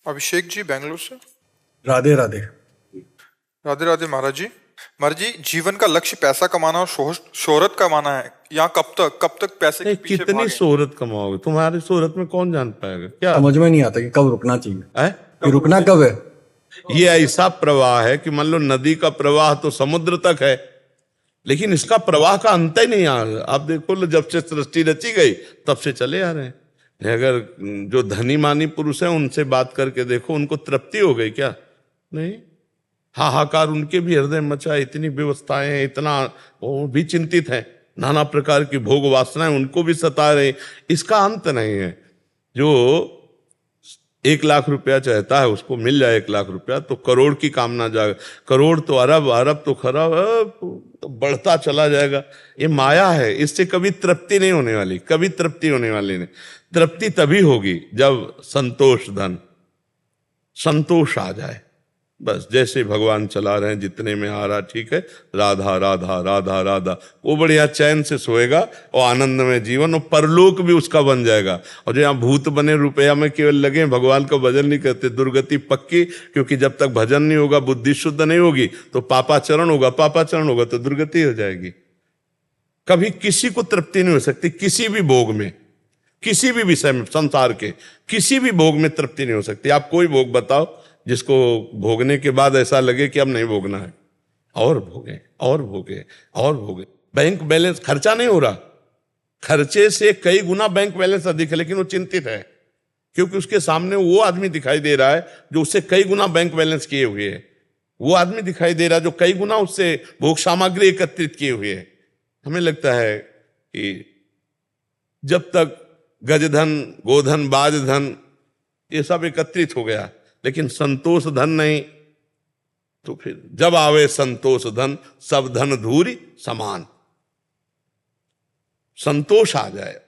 अभिषेक जी बेंगलुरु से। राधे राधे। राधे राधे महाराज जी। महाराज जी, जीवन का लक्ष्य पैसा कमाना और शोहरत कमाना है। यहाँ कब तक पैसे के नहीं, पीछे कितनी भागें? शोहरत कमाओगे? तुम्हारी शोहरत में कौन जान पाएगा क्या समझ में नहीं आता कि कब रुकना चाहिए, है? कि रुकना कब है। ये ऐसा प्रवाह है कि मान लो नदी का प्रवाह तो समुद्र तक है, लेकिन इसका प्रवाह का अंत ही नहीं आ रहा। आप देखो लो, जब से सृष्टि रची गई तब से चले आ रहे हैं। अगर जो धनी मानी पुरुष हैं उनसे बात करके देखो, उनको तृप्ति हो गई क्या? नहीं। हाहाकार उनके भी हृदय मचा, इतनी व्यवस्थाएं हैं, इतना वो भी चिंतित है, नाना प्रकार की भोग वासनाएं उनको भी सता रहे। इसका अंत नहीं है। जो 1 लाख रुपया चाहता है उसको मिल जाए 1 लाख रुपया तो करोड़ की कामना जाए, करोड़ तो अरब, अरब तो खरब, तो बढ़ता चला जाएगा। ये माया है, इससे कभी तृप्ति नहीं होने वाली, कभी तृप्ति होने वाली नहीं। तृप्ति तभी होगी जब संतोष धन, संतोष आ जाए। बस जैसे भगवान चला रहे हैं, जितने में आ रहा ठीक है, राधा राधा राधा राधा, वो बढ़िया चैन से सोएगा और आनंद में जीवन, और परलोक भी उसका बन जाएगा। और जो यहाँ भूत बने रुपया में केवल लगे, भगवान का भजन नहीं करते, दुर्गति पक्की। क्योंकि जब तक भजन नहीं होगा, बुद्धि शुद्ध नहीं होगी, तो पापाचरण होगा, पापाचरण होगा तो दुर्गति हो जाएगी। कभी किसी को तृप्ति नहीं हो सकती, किसी भी भोग में, किसी भी विषय में, संसार के किसी भी भोग में तृप्ति नहीं हो सकती। आप कोई भोग बताओ जिसको भोगने के बाद ऐसा लगे कि अब नहीं भोगना है, और भोगे और भोगे और भोगे। बैंक बैलेंस, खर्चा नहीं हो रहा, खर्चे से कई गुना बैंक बैलेंस अधिक है, लेकिन वो चिंतित है क्योंकि उसके सामने वो आदमी दिखाई दे रहा है जो उससे कई गुना बैंक बैलेंस किए हुए है। वो आदमी दिखाई दे रहा है जो कई गुना उससे भोग सामग्री एकत्रित किए हुए है। हमें लगता है कि जब तक गजधन, गोधन, बाजधन ये सब एकत्रित हो गया, लेकिन संतोष धन नहीं, तो फिर जब आवे संतोष धन, सब धन धूरी समान। संतोष आ जाए,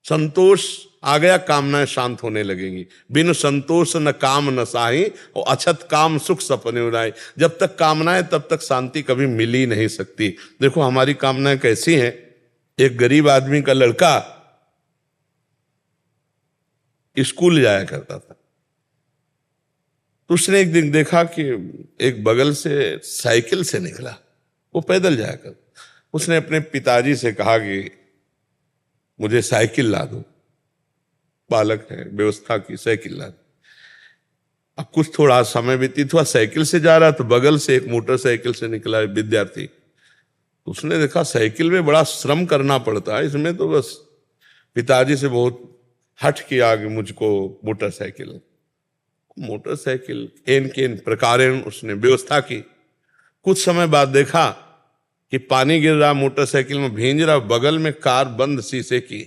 संतोष आ गया, कामनाएं शांत होने लगेंगी। बिन संतोष न काम न साही, और अछत काम सुख सपने उड़ाए। जब तक कामनाएं तब तक शांति कभी मिल ही नहीं सकती। देखो हमारी कामनाएं कैसी हैं। एक गरीब आदमी का लड़का स्कूल जाया करता था, तो उसने एक दिन देखा कि एक बगल से साइकिल से निकला, वो पैदल जाया कर। उसने अपने पिताजी से कहा कि मुझे साइकिल ला दो, बालक है, व्यवस्था की, साइकिल ला दो। अब कुछ थोड़ा समय व्यतीत हुआ, साइकिल से जा रहा तो बगल से एक मोटरसाइकिल से निकला विद्यार्थी। उसने देखा साइकिल में बड़ा श्रम करना पड़ता है, इसमें तो बस पिताजी से बहुत हट किया कि मुझको मोटरसाइकिल। मोटरसाइकिल एन के प्रकारेण उसने व्यवस्था की। कुछ समय बाद देखा कि पानी गिर रहा, मोटरसाइकिल में भींज रहा, बगल में कार बंद शीशे की।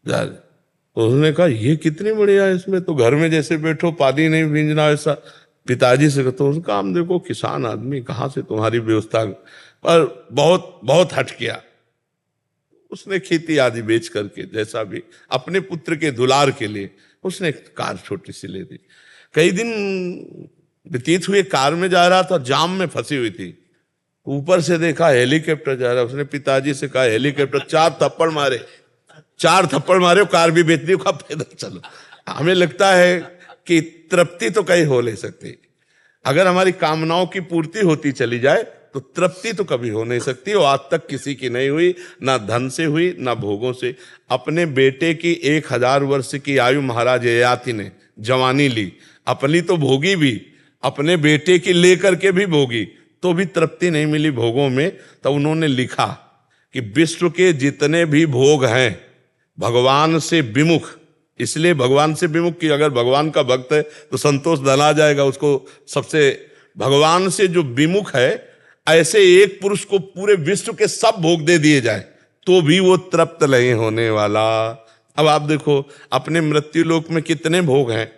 तो उसने कहा ये कितनी बढ़िया है, इसमें तो घर में जैसे बैठो, पानी नहीं भींजना ऐसा। पिताजी से तो उसका काम देखो, किसान आदमी, कहाँ से तुम्हारी व्यवस्था, पर बहुत बहुत हट किया। उसने खेती आदि बेच करके जैसा भी अपने पुत्र के दुलार के लिए उसने एक कार छोटी सी ले दी। कई दिन व्यतीत हुए, कार में जा रहा था, जाम में फंसी हुई थी। ऊपर से देखा हेलीकॉप्टर जा रहा। उसने पिताजी से कहा हेलीकॉप्टर, 4 थप्पड़ मारे, 4 थप्पड़ मारे, कार भी बेच दी, कहा पैदल चलो। हमें लगता है कि तृप्ति तो कहीं हो नहीं सकती। अगर हमारी कामनाओं की पूर्ति होती चली जाए तो तृप्ति तो कभी हो नहीं सकती, और आज तक किसी की नहीं हुई, ना धन से हुई ना भोगों से। अपने बेटे की 1000 वर्ष की आयु महाराज ययाति ने जवानी ली, अपनी तो भोगी भी, अपने बेटे की लेकर के भी भोगी, तो भी तृप्ति नहीं मिली भोगों में। तो उन्होंने लिखा कि विश्व के जितने भी भोग हैं भगवान से विमुख, इसलिए भगवान से विमुख कि अगर भगवान का भक्त है तो संतोष धन आ जाएगा उसको। सबसे भगवान से जो विमुख है, ऐसे एक पुरुष को पूरे विश्व के सब भोग दे दिए जाए तो भी वो तृप्त नहीं होने वाला। अब आप देखो अपने मृत्यु लोक में कितने भोग हैं,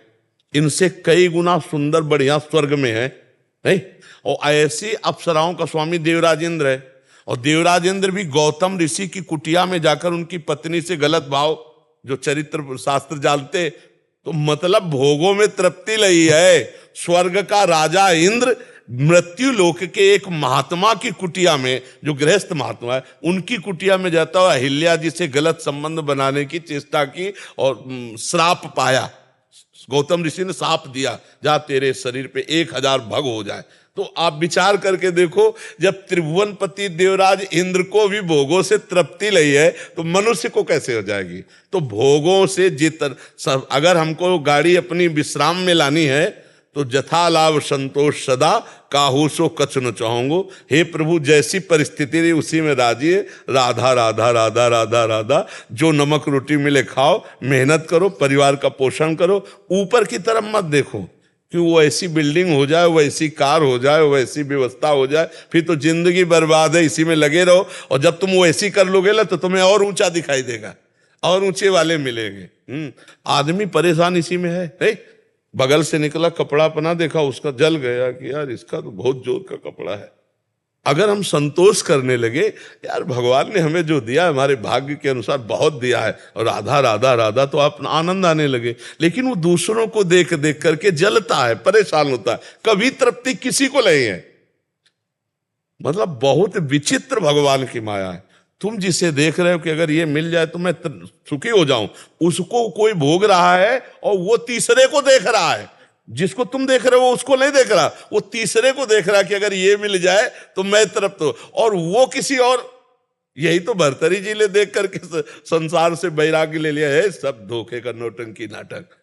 इनसे कई गुना सुंदर बढ़िया स्वर्ग में है, नहीं? और ऐसी अप्सराओं का स्वामी देवराजेंद्र है, और देवराजेंद्र भी गौतम ऋषि की कुटिया में जाकर उनकी पत्नी से गलत भाव, जो चरित्र शास्त्र जानते, तो मतलब भोगों में तृप्ति लई है। स्वर्ग का राजा इंद्र मृत्यु लोक के एक महात्मा की कुटिया में, जो गृहस्थ महात्मा है, उनकी कुटिया में जाता हुआ अहिल्या जी से गलत संबंध बनाने की चेष्टा की और श्राप पाया। गौतम ऋषि ने साप दिया, जा तेरे शरीर पे 1000 भग हो जाए। तो आप विचार करके देखो, जब त्रिभुवनपति देवराज इंद्र को भी भोगों से तृप्ति लई है तो मनुष्य को कैसे हो जाएगी। तो भोगों से अगर हमको गाड़ी अपनी विश्राम में लानी है तो जथा लाभ संतोष सदा, काहू सो कछु न चाहूंगो। हे प्रभु, जैसी परिस्थिति रही उसी में राजी है। राधा राधा राधा राधा राधा, जो नमक रोटी मिले खाओ, मेहनत करो, परिवार का पोषण करो, ऊपर की तरफ मत देखो कि वो ऐसी बिल्डिंग हो जाए, वैसी कार हो जाए, वैसी व्यवस्था हो जाए, फिर तो जिंदगी बर्बाद है, इसी में लगे रहो। और जब तुम वो ऐसी कर लोगे ना तो तुम्हें और ऊंचा दिखाई देगा, और ऊंचे वाले मिलेंगे। आदमी परेशान इसी में है। बगल से निकला कपड़ा अपना देखा, उसका जल गया कि यार इसका तो बहुत जोर का कपड़ा है। अगर हम संतोष करने लगे, यार भगवान ने हमें जो दिया हमारे भाग्य के अनुसार बहुत दिया है, और राधा राधा राधा तो अपना आनंद आने लगे। लेकिन वो दूसरों को देख देख करके जलता है, परेशान होता है, कभी तृप्ति किसी को नहीं है। मतलब बहुत विचित्र भगवान की माया है। तुम जिसे देख रहे हो कि अगर ये मिल जाए तो मैं सुखी हो जाऊं, उसको कोई भोग रहा है और वो तीसरे को देख रहा है। जिसको तुम देख रहे हो उसको नहीं देख रहा, वो तीसरे को देख रहा कि अगर ये मिल जाए तो मैं तृप्त हो, और वो किसी और। यही तो भर्तरी जी ने देख करके संसार से वैराग्य ले लिया है। सब धोखे का नौटंकी नाटक।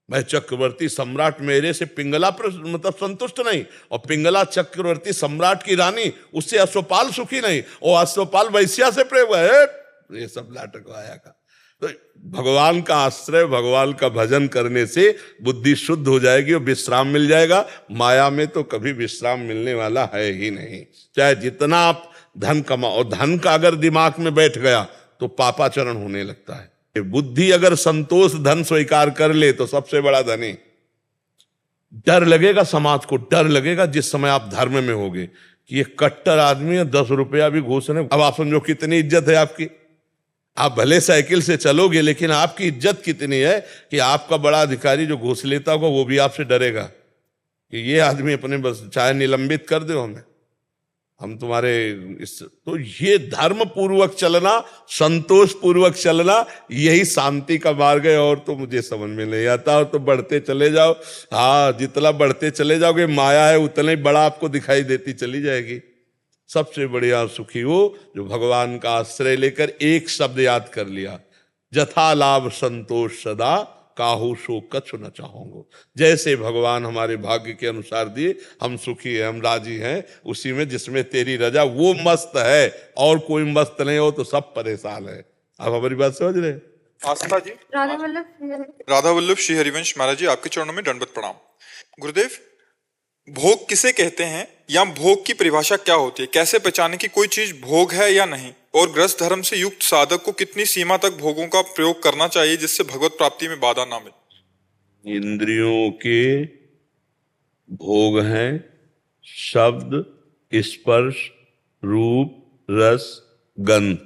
मैं चक्रवर्ती सम्राट, मेरे से पिंगला मतलब संतुष्ट नहीं, और पिंगला चक्रवर्ती सम्राट की रानी, उससे अश्वपाल सुखी नहीं, और अश्वपाल वैश्या से प्रेम है। ये सब नाटक आया का। तो भगवान का आश्रय, भगवान का भजन करने से बुद्धि शुद्ध हो जाएगी और विश्राम मिल जाएगा। माया में तो कभी विश्राम मिलने वाला है ही नहीं। चाहे जितना आप धन कमाओ, और धन का अगर दिमाग में बैठ गया तो पापाचरण होने लगता है। बुद्धि अगर संतोष धन स्वीकार कर ले तो सबसे बड़ा धनी। डर लगेगा समाज को, डर लगेगा जिस समय आप धर्म में होगे कि ये कट्टर आदमी है, 10 रुपया भी घूस रहे। अब आप समझो कितनी इज्जत है आपकी। आप भले साइकिल से चलोगे, लेकिन आपकी इज्जत कितनी है कि आपका बड़ा अधिकारी जो घूस लेता होगा वो भी आपसे डरेगा कि ये आदमी अपने बस चाहे निलंबित कर दो हमें, हम तुम्हारे तो ये धर्म पूर्वक चलना, संतोष पूर्वक चलना, यही शांति का मार्ग है। और तो मुझे समझ में नहीं आता। और तो बढ़ते चले जाओ, हाँ, जितना बढ़ते चले जाओगे माया है उतना ही बड़ा आपको दिखाई देती चली जाएगी। सबसे बढ़िया सुखी हो जो भगवान का आश्रय लेकर एक शब्द याद कर लिया, जथा लाभ संतोष सदा, काहू सो कछु न चाहूंगो। जैसे भगवान हमारे भाग्य के अनुसार दिए, हम सुखी हैं, हम राजी हैं उसी में जिसमें तेरी रजा। वो मस्त है और कोई मस्त नहीं हो तो सब परेशान है। आप हमारी बात समझ रहे हैं? आस्था जी। राधा वल्लभ श्री हरिवंश महाराज जी, आपके चरणों में दंडवत प्रणाम। गुरुदेव, भोग किसे कहते हैं या भोग की परिभाषा क्या होती है? कैसे पहचाने कि कोई चीज भोग है या नहीं? और गृहस्थ धर्म से युक्त साधक को कितनी सीमा तक भोगों का प्रयोग करना चाहिए जिससे भगवत प्राप्ति में बाधा ना मिले? इंद्रियों के भोग हैं शब्द, स्पर्श, रूप, रस, गंध।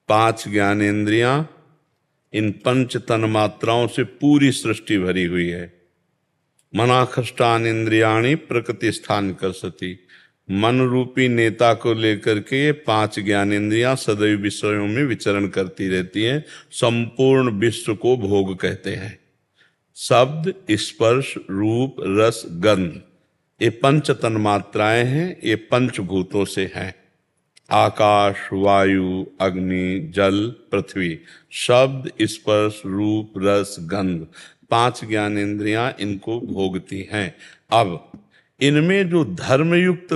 5 ज्ञानेंद्रियां, इन 5 तन मात्राओं से पूरी सृष्टि भरी हुई है। मनाखष्टान इंद्रियाणी प्रकृति स्थान कर सती। मन रूपी नेता को लेकर के 5 ज्ञानेंद्रियां सदैव विषयों में विचरण करती रहती हैं। संपूर्ण विश्व को भोग कहते हैं। शब्द, स्पर्श, रूप, रस, गंध, ये 5 तन मात्राएं हैं। ये 5 भूतों से हैं। आकाश, वायु, अग्नि, जल, पृथ्वी। शब्द, स्पर्श, रूप, रस, गंध, 5 ज्ञानेंद्रियां इनको भोगती हैं। अब इनमें जो धर्मयुक्त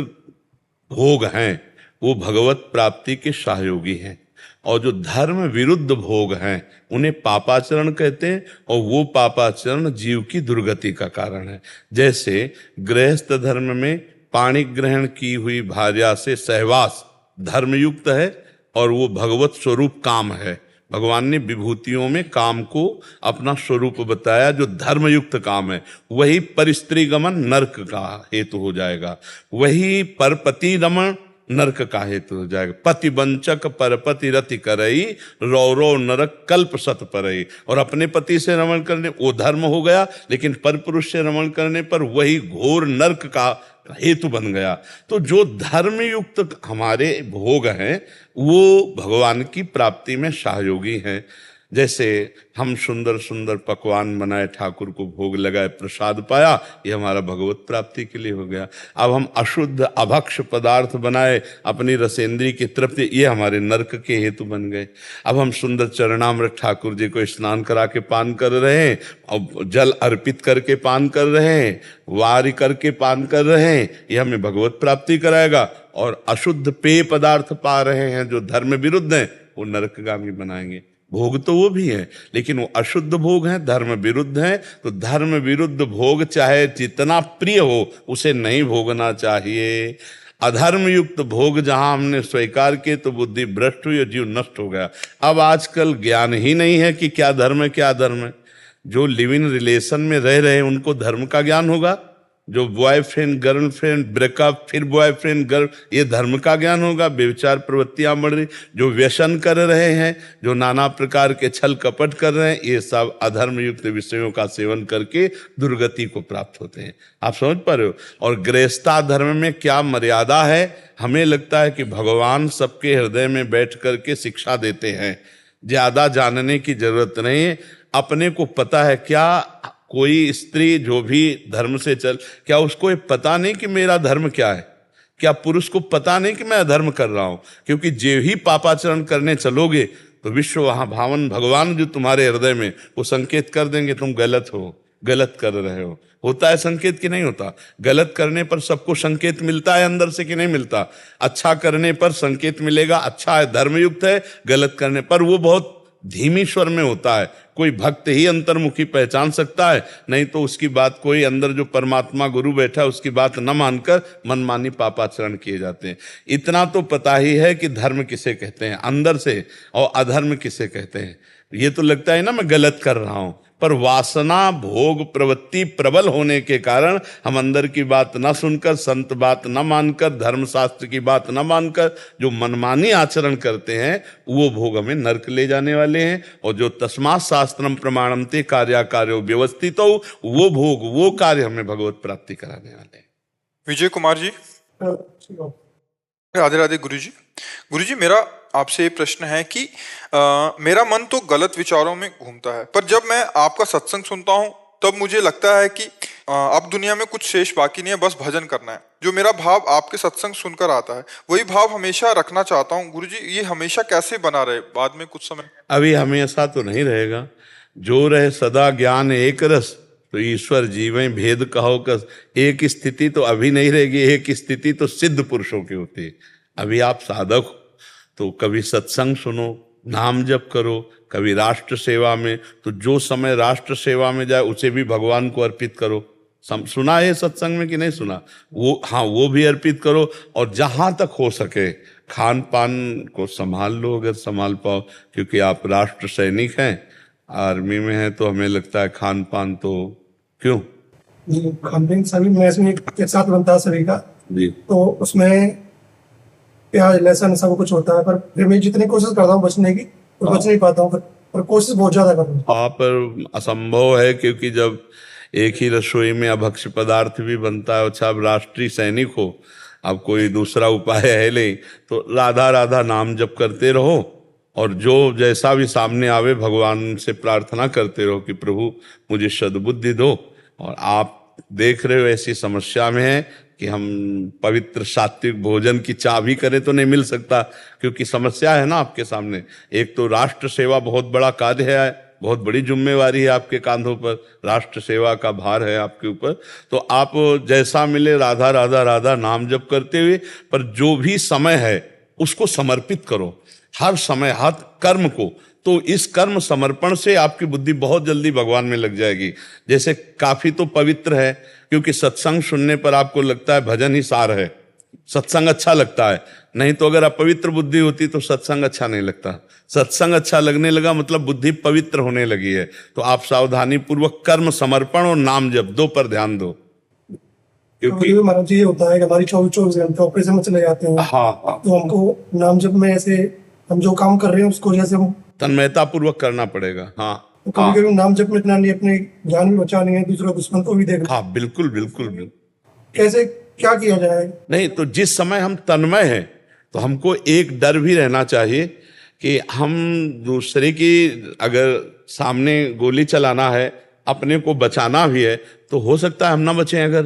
भोग हैं वो भगवत प्राप्ति के सहयोगी हैं, और जो धर्म विरुद्ध भोग हैं उन्हें पापाचरण कहते हैं, और वो पापाचरण जीव की दुर्गति का कारण है। जैसे गृहस्थ धर्म में पाणी ग्रहण की हुई भार्या से सहवास धर्मयुक्त है, और वो भगवत स्वरूप काम है। भगवान ने विभूतियों में काम को अपना स्वरूप बताया जो धर्मयुक्त काम है। वही परिस्त्री गमन नरक का हेतु हो जाएगा, वही परपति रमण नरक का हेतु हो जाएगा। पति वंचक परपति रति करई, रौरव नरक कल्प सत परई। और अपने पति से रमण करने वो धर्म हो गया, लेकिन परपुरुष से रमण करने पर वही घोर नरक का हेतु बन गया। तो जो धर्मयुक्त हमारे भोग हैं वो भगवान की प्राप्ति में सहयोगी हैं। जैसे हम सुंदर सुंदर पकवान बनाए, ठाकुर को भोग लगाए, प्रसाद पाया, ये हमारा भगवत प्राप्ति के लिए हो गया। अब हम अशुद्ध अभक्ष पदार्थ बनाए अपनी रसेंद्री की तृप्ति, ये हमारे नरक के हेतु बन गए। अब हम सुंदर चरणामृत ठाकुर जी को स्नान करा के पान कर रहे हैं, और जल अर्पित करके पान कर रहे हैं, वारी करके पान कर रहे हैं, ये हमें भगवत प्राप्ति कराएगा। और अशुद्ध पेय पदार्थ पा रहे हैं जो धर्म विरुद्ध हैं, वो नरकगामी बनाएंगे। भोग तो वो भी है, लेकिन वो अशुद्ध भोग हैं, धर्म विरुद्ध हैं। तो धर्म विरुद्ध भोग चाहे जितना प्रिय हो, उसे नहीं भोगना चाहिए। अधर्म युक्त भोग जहां हमने स्वीकार किए तो बुद्धि भ्रष्ट हुई और जीव नष्ट हो गया। अब आजकल ज्ञान ही नहीं है कि क्या धर्म है क्या अधर्म है। जो लिव इन रिलेशन में रह रहे हैं उनको धर्म का ज्ञान होगा, जो बॉयफ्रेंड गर्लफ्रेंड ब्रेकअप फिर बॉयफ्रेंड गर्ल, ये धर्म का ज्ञान होगा। व्यभिचार प्रवृत्तियां बढ़ रही, जो व्यसन कर रहे हैं, जो नाना प्रकार के छल कपट कर रहे हैं, ये सब अधर्म युक्त विषयों का सेवन करके दुर्गति को प्राप्त होते हैं। आप समझ पा रहे हो। और गृहस्था धर्म में क्या मर्यादा है, हमें लगता है कि भगवान सबके हृदय में बैठ करके शिक्षा देते हैं, ज्यादा जानने की जरूरत नहीं है। अपने को पता है। क्या कोई स्त्री जो भी धर्म से चल, क्या उसको ये पता नहीं कि मेरा धर्म क्या है? क्या पुरुष को पता नहीं कि मैं अधर्म कर रहा हूं? क्योंकि जे ही पापाचरण करने चलोगे तो विश्व वहां भावन भगवान जो तुम्हारे हृदय में, वो संकेत कर देंगे तुम गलत हो, गलत कर रहे हो। होता है संकेत कि नहीं होता? गलत करने पर सबको संकेत मिलता है अंदर से कि नहीं मिलता? अच्छा करने पर संकेत मिलेगा, अच्छा है, धर्मयुक्त है। गलत करने पर वो बहुत धीमी स्वर में होता है। कोई भक्त ही अंतर्मुखी पहचान सकता है, नहीं तो उसकी बात कोई अंदर जो परमात्मा गुरु बैठा है उसकी बात न मानकर मनमानी पापाचरण किए जाते हैं। इतना तो पता ही है कि धर्म किसे कहते हैं अंदर से, और अधर्म किसे कहते हैं। ये तो लगता है ना मैं गलत कर रहा हूं, पर वासना भोग प्रवृत्ति प्रबल होने के कारण हम अंदर की बात न सुनकर, संत बात न मानकर, धर्मशास्त्र की बात न मानकर जो मनमानी आचरण करते हैं, वो भोग हमें नरक ले जाने वाले हैं। और जो तस्मात् शास्त्रम प्रमाणमते कार्याकार्यो व्यवस्थितो, वो भोग वो कार्य हमें भगवत प्राप्ति कराने वाले हैं। विजय कुमार जी। राधे राधे गुरु जी। गुरु जी, मेरा आपसे ये प्रश्न है कि मेरा मन तो गलत विचारों में घूमता है, पर जब मैं आपका सत्संग सुनता हूँ तब मुझे लगता है कि अब दुनिया में कुछ शेष बाकी नहीं है, बस भजन करना है। जो मेरा भाव आपके सत्संग सुनकर आता है वही भाव हमेशा रखना चाहता हूँ। गुरु जी, ये हमेशा कैसे बना रहे बाद में कुछ समय? अभी हमेशा तो नहीं रहेगा। जो रहे सदा ज्ञान एक रस, तो ईश्वर जीवें भेद कहो कस। एक स्थिति तो अभी नहीं रहेगी, एक स्थिति तो सिद्ध पुरुषों की होती है। अभी आप साधक हो तो कभी सत्संग सुनो, नाम जप करो, कभी राष्ट्र सेवा में, तो जो समय राष्ट्र सेवा में जाए उसे भी भगवान को अर्पित करो। सुना है सत्संग में कि नहीं सुना? वो हाँ, वो भी अर्पित करो। और जहां तक हो सके खान पान को संभाल लो, अगर संभाल पाओ, क्योंकि आप राष्ट्र सैनिक हैं, आर्मी में हैं, तो हमें लगता है खान पान तो क्यों खान पीन सभी मैच में एक साथ बनता है सभी का जी, तो उसमें प्याज लहसुन सब कुछ होता है, पर फिर मैं जितनी कोशिश करता हूँ बचने की, तो बच नहीं पाता हूँ, पर कोशिश बहुत ज्यादा कर रहा हूँ। हाँ, पर असंभव है, क्योंकि जब एक ही रसोई में अभक्ष्य पदार्थ भी बनता है। अच्छा, अब राष्ट्रीय सैनिक हो, अब कोई दूसरा उपाय है नहीं, तो राधा राधा नाम जप करते रहो, और जो जैसा भी सामने आवे भगवान से प्रार्थना करते रहो कि प्रभु मुझे सद्बुद्धि दो। और आप देख रहे हो ऐसी समस्या में है कि हम पवित्र सात्विक भोजन की चाह भी करें तो नहीं मिल सकता, क्योंकि समस्या है ना आपके सामने। एक तो राष्ट्र सेवा बहुत बड़ा कार्य है, बहुत बड़ी जिम्मेवारी है आपके कांधों पर, राष्ट्र सेवा का भार है आपके ऊपर। तो आप जैसा मिले राधा राधा राधा नाम जप करते हुए, पर जो भी समय है उसको समर्पित करो, हर समय हर कर्म को। तो इस कर्म समर्पण से आपकी बुद्धि बहुत जल्दी भगवान में लग जाएगी। जैसे काफी तो पवित्र है, क्योंकि सत्संग सुनने पर आपको लगता है भजन ही सार है, सत्संग अच्छा लगता है। नहीं तो अगर अपवित्र बुद्धि होती तो सत्संग अच्छा नहीं लगता। सत्संग अच्छा लगने लगा मतलब बुद्धि पवित्र होने लगी है। तो आप सावधानी पूर्वक कर्म समर्पण और नाम जप दो पर ध्यान दो, क्योंकि महाराज जी ये होता है कि हमारी 24 घंटे ऑपरेशन में चले जाते हैं। हाँ, तो हमको नाम जप में ऐसे हम जो काम कर रहे हैं उसको जैसे हम तन्मयता पूर्वक करना पड़ेगा। हाँ, तो कभी कभी नाम जप में इतना नहीं, अपने जान भी बचानी है, दूसरा दुश्मन को भी देखना। हाँ, बिल्कुल बिल्कुल बिल्कुल। कैसे क्या किया जाए? नहीं तो जिस समय हम तन्मय हैं तो हमको एक डर भी रहना चाहिए कि हम दूसरे की अगर सामने गोली चलाना है, अपने को बचाना भी है, तो हो सकता है हम ना बचें अगर,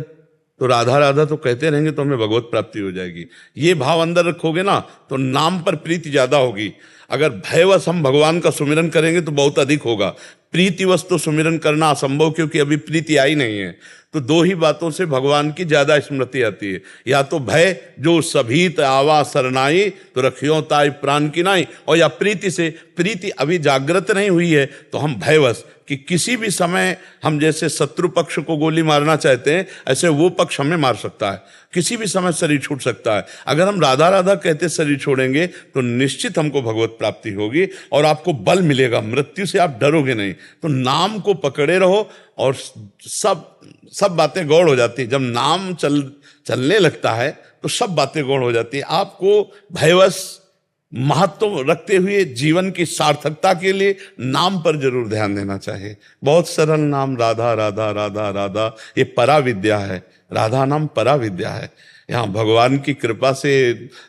तो राधा राधा तो कहते रहेंगे तो हमें भगवत प्राप्ति हो जाएगी। ये भाव अंदर रखोगे ना तो नाम पर प्रीति ज्यादा होगी। अगर भयवश हम भगवान का सुमिरन करेंगे तो बहुत अधिक होगा। प्रीतिवश तो सुमिरन करना असंभव, क्योंकि अभी प्रीति आई नहीं है। तो दो ही बातों से भगवान की ज्यादा स्मृति आती है, या तो भय जो सभीत आवा सरनाई तो रखियो ताई प्राण की नाई, और या प्रीति से, प्रीति अभी जागृत नहीं हुई है तो हम भयवश कि किसी भी समय हम जैसे शत्रु पक्ष को गोली मारना चाहते हैं, ऐसे वो पक्ष हमें मार सकता है, किसी भी समय शरीर छूट सकता है। अगर हम राधा राधा कहते शरीर छोड़ेंगे तो निश्चित हमको भगवत प्राप्ति होगी और आपको बल मिलेगा, मृत्यु से आप डरोगे नहीं। तो नाम को पकड़े रहो और सब बातें गौड़ हो जाती है। जब नाम चलने लगता है तो सब बातें गौड़ हो जाती है। आपको भयवश महत्व रखते हुए जीवन की सार्थकता के लिए नाम पर जरूर ध्यान देना चाहिए। बहुत सरल नाम राधा राधा राधा राधा, ये पराविद्या है। राधा नाम पराविद्या है। यहाँ भगवान की कृपा से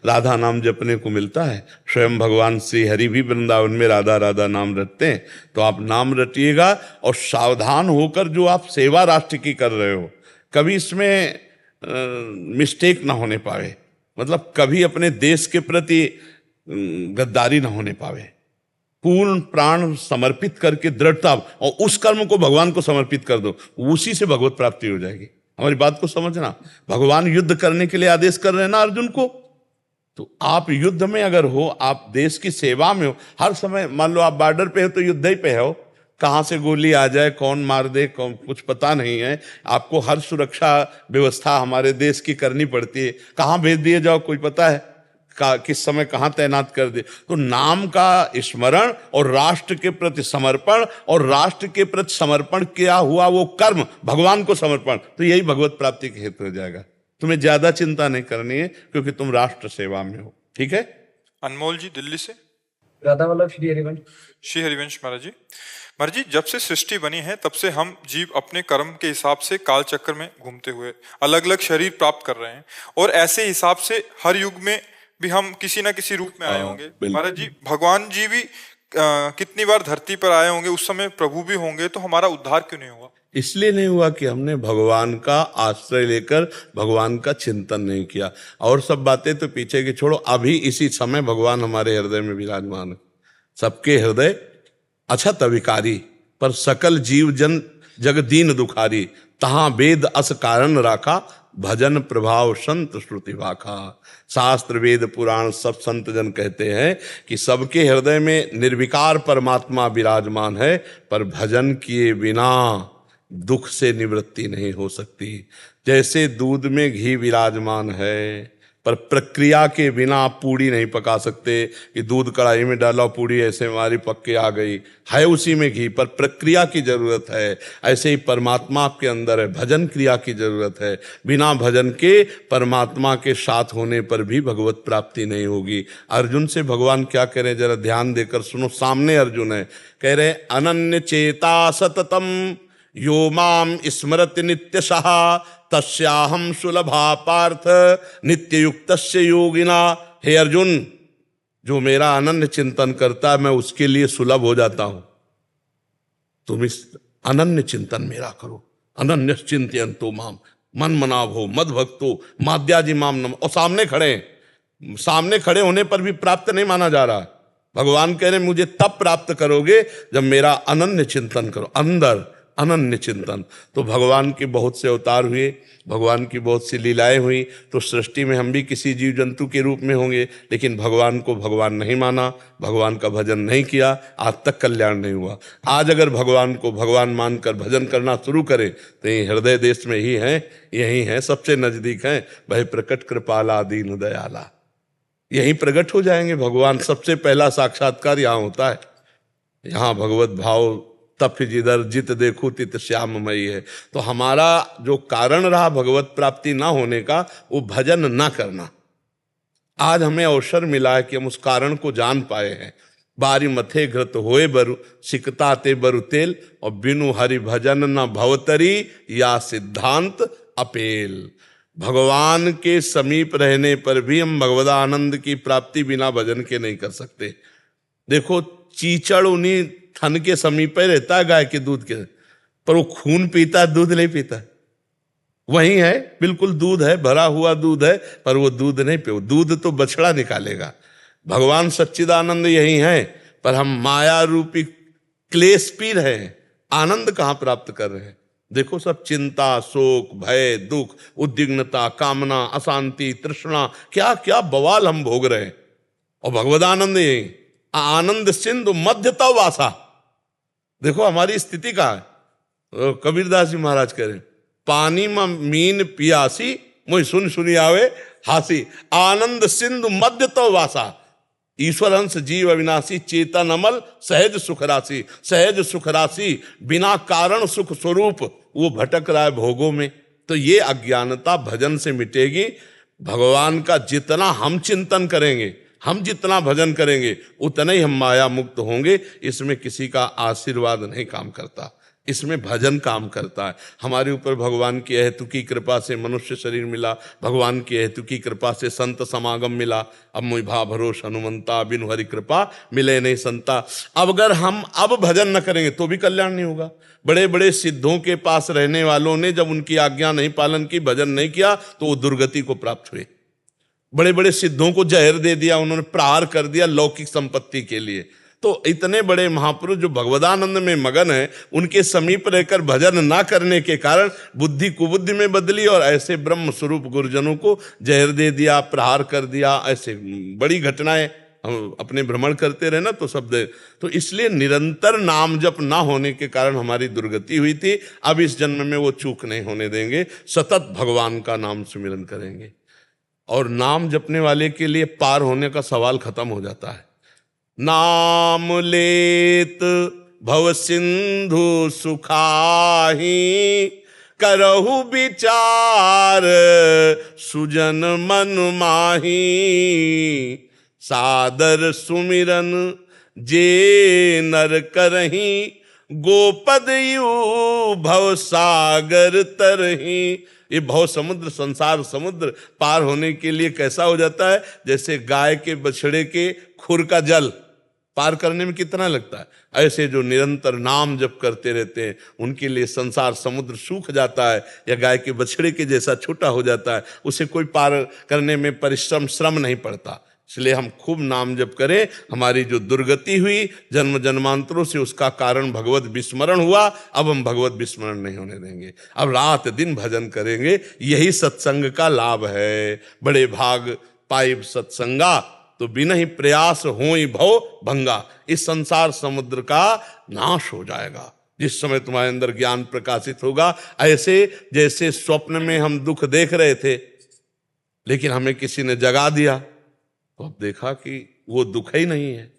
राधा नाम जपने को मिलता है। स्वयं भगवान श्री हरि भी वृंदावन में राधा राधा नाम रटते हैं। तो आप नाम रटिएगा और सावधान होकर जो आप सेवा राष्ट्र की कर रहे हो, कभी इसमें मिस्टेक ना होने पावे, मतलब कभी अपने देश के प्रति गद्दारी ना होने पावे। पूर्ण प्राण समर्पित करके दृढ़ता, और उस कर्म को भगवान को समर्पित कर दो, उसी से भगवत प्राप्ति हो जाएगी। हमारी बात को समझना। भगवान युद्ध करने के लिए आदेश कर रहे हैं ना अर्जुन को, तो आप युद्ध में अगर हो, आप देश की सेवा में हो, हर समय मान लो आप बॉर्डर पे हो तो युद्ध ही पे हो, कहाँ से गोली आ जाए, कौन मार दे, कौन, कुछ पता नहीं है। आपको हर सुरक्षा व्यवस्था हमारे देश की करनी पड़ती है। कहाँ भेज दिए जाओ कोई पता है, किस समय कहाँ तैनात कर दे। तो नाम का स्मरण और राष्ट्र के प्रति समर्पण, और राष्ट्र के प्रति समर्पण किया हुआ वो कर्म भगवान को समर्पण, तो यही भगवत प्राप्ति के हेतु हो जाएगा। तुम्हें ज्यादा चिंता नहीं करनी है क्योंकि तुम राष्ट्र सेवा में हो। ठीक है। अनमोल जी दिल्ली से। राधा वल्लभ श्री हरिवंश। श्री हरिवंश महाराज जी। महाराज जी, जब से सृष्टि बनी है तब से हम जीव अपने कर्म के हिसाब से काल चक्र में घूमते हुए अलग अलग शरीर प्राप्त कर रहे हैं, और ऐसे हिसाब से हर युग में भी हम किसी ना किसी रूप में आए होंगे। महाराज जी, भगवान जी भी कितनी बार धरती पर आए होंगे, उस समय प्रभु भी होंगे, तो हमारा उद्धार क्यों नहीं हुआ? इसलिए नहीं हुआ कि हमने भगवान का आश्रय लेकर भगवान का चिंतन नहीं किया। और सब बातें तो पीछे की छोड़ो, अभी इसी समय भगवान हमारे हृदय में विराजमान है। सबके हृदय अछत अविकारी, पर सकल जीव जन जग दीन दुखारी, तहां वेद अस कारण राखा, भजन प्रभाव संत श्रुति वाखा। शास्त्र वेद पुराण सब संत जन कहते हैं कि सबके हृदय में निर्विकार परमात्मा विराजमान है, पर भजन किए बिना दुख से निवृत्ति नहीं हो सकती। जैसे दूध में घी विराजमान है, पर प्रक्रिया के बिना आप पूड़ी नहीं पका सकते कि दूध कढ़ाई में डाला पूड़ी ऐसे हमारी पक के आ गई, है उसी में घी, पर प्रक्रिया की जरूरत है। ऐसे ही परमात्मा आपके अंदर है, भजन क्रिया की जरूरत है। बिना भजन के परमात्मा के साथ होने पर भी भगवत प्राप्ति नहीं होगी। अर्जुन से भगवान क्या कह रहे हैं, जरा ध्यान देकर सुनो। सामने अर्जुन है, कह रहे अनन्य चेता सततम यो माम स्मरति नित्यशः, तस्याहम सुलभा पार्थ नित्य युक्तस्य योगिना। हे अर्जुन, जो मेरा अनन्य चिंतन करता है मैं उसके लिए सुलभ हो जाता हूं। तुम इस अनन्य चिंतन मेरा करो। अनन्य चिंतयन्तो माम, मन मनाव हो मद भक्तो माद्याजी माम नम। और सामने खड़े होने पर भी प्राप्त नहीं माना जा रहा। भगवान कह रहे मुझे तब प्राप्त करोगे जब मेरा अनन्य चिंतन करो, अंदर अनन्य चिंतन। तो भगवान के बहुत से अवतार हुए, भगवान की बहुत सी लीलाएं हुई, तो सृष्टि में हम भी किसी जीव जंतु के रूप में होंगे, लेकिन भगवान को भगवान नहीं माना, भगवान का भजन नहीं किया, आज तक कल्याण नहीं हुआ। आज अगर भगवान को भगवान मानकर भजन करना शुरू करें तो ये हृदय देश में ही हैं, यही हैं, सबसे नजदीक हैं। वह प्रकट कृपाला दीन दयाला, यहीं प्रकट हो जाएंगे भगवान। सबसे पहला साक्षात्कार यहाँ होता है। यहाँ भगवत भाव तप जिधर जित देखो तित श्याममयी है। तो हमारा जो कारण रहा भगवत प्राप्ति ना होने का, वो भजन ना करना। आज हमें अवसर मिला है कि हम उस कारण को जान पाए हैं। बारी मथे घृत होए बरु सिकता ते बरु तेल, और बिनु हरि भजन न भवतरी या सिद्धांत अपेल। भगवान के समीप रहने पर भी हम भगवदानंद की प्राप्ति बिना भजन के नहीं कर सकते। देखो चीचड़ उन्हीं थन के समीप ही रहता है गाय के दूध के, पर वो खून पीता है, दूध नहीं पीता। वही है, बिल्कुल दूध है, भरा हुआ दूध है, पर वो दूध नहीं पे, दूध तो बछड़ा निकालेगा। भगवान सच्चिदानंद यही है, पर हम माया रूपी क्लेश पी रहे हैं, आनंद कहां प्राप्त कर रहे हैं। देखो सब चिंता, शोक, भय, दुख, उद्विग्नता, कामना, अशांति, तृष्णा, क्या क्या बवाल हम भोग रहे हैं। और भगवदानंद यही, आनंद सिंधु मध्य तव वासा। देखो हमारी स्थिति कहाँ है। कबीरदास जी महाराज कह रहे, पानी में मीन पियासी, मुझे सुन सुनी आवे हासी, आनंद सिंधु मध्य तव वासा। ईश्वर अंश जीव अविनाशी, चेतन अमल, सहज सुख राशि। सहज सुख राशि, बिना कारण सुख स्वरूप, वो भटक रहा है भोगों में। तो ये अज्ञानता भजन से मिटेगी। भगवान का जितना हम चिंतन करेंगे, हम जितना भजन करेंगे, उतना ही हम माया मुक्त होंगे। इसमें किसी का आशीर्वाद नहीं काम करता, इसमें भजन काम करता है। हमारे ऊपर भगवान की अहेतु की कृपा से मनुष्य शरीर मिला, भगवान की अहेतु की कृपा से संत समागम मिला। अब मुझ भा भरोस हनुमंता, बिनु हरि कृपा मिले नहीं संता। अब अगर हम अब भजन न करेंगे तो भी कल्याण नहीं होगा। बड़े बड़े सिद्धों के पास रहने वालों ने जब उनकी आज्ञा नहीं पालन की, भजन नहीं किया, तो वो दुर्गति को प्राप्त हुए। बड़े बड़े सिद्धों को जहर दे दिया, उन्होंने प्रहार कर दिया लौकिक संपत्ति के लिए। तो इतने बड़े महापुरुष जो भगवदानंद में मगन है, उनके समीप रहकर भजन ना करने के कारण बुद्धि कुबुद्धि में बदली और ऐसे ब्रह्म स्वरूप गुरुजनों को जहर दे दिया, प्रहार कर दिया। ऐसे बड़ी घटनाएं हम अपने भ्रमण करते रहे ना, तो शब्द। तो इसलिए निरंतर नाम जप ना होने के कारण हमारी दुर्गति हुई थी। अब इस जन्म में वो चूक नहीं होने देंगे, सतत भगवान का नाम सुमिरन करेंगे। और नाम जपने वाले के लिए पार होने का सवाल खत्म हो जाता है। नाम लेत भव सिंधु सुखाही, करहु विचार सुजन मन माही। सादर सुमिरन जे नर करही, गोपद यू भव सागर तरही। ये भव समुद्र, संसार समुद्र पार होने के लिए कैसा हो जाता है, जैसे गाय के बछड़े के खुर का जल पार करने में कितना लगता है, ऐसे जो निरंतर नाम जप करते रहते हैं उनके लिए संसार समुद्र सूख जाता है, या गाय के बछड़े के जैसा छोटा हो जाता है। उसे कोई पार करने में परिश्रम, श्रम नहीं पड़ता। इसलिए हम खूब नाम जप करें। हमारी जो दुर्गति हुई जन्म जन्मांतरों से, उसका कारण भगवत विस्मरण हुआ। अब हम भगवत विस्मरण नहीं होने देंगे, अब रात दिन भजन करेंगे। यही सत्संग का लाभ है। बड़े भाग पाइब सत्संगा, तो बिना ही प्रयास होई भव भंगा। इस संसार समुद्र का नाश हो जाएगा जिस समय तुम्हारे अंदर ज्ञान प्रकाशित होगा। ऐसे जैसे स्वप्न में हम दुख देख रहे थे, लेकिन हमें किसी ने जगा दिया, तो अब देखा कि वो दुख ही नहीं है।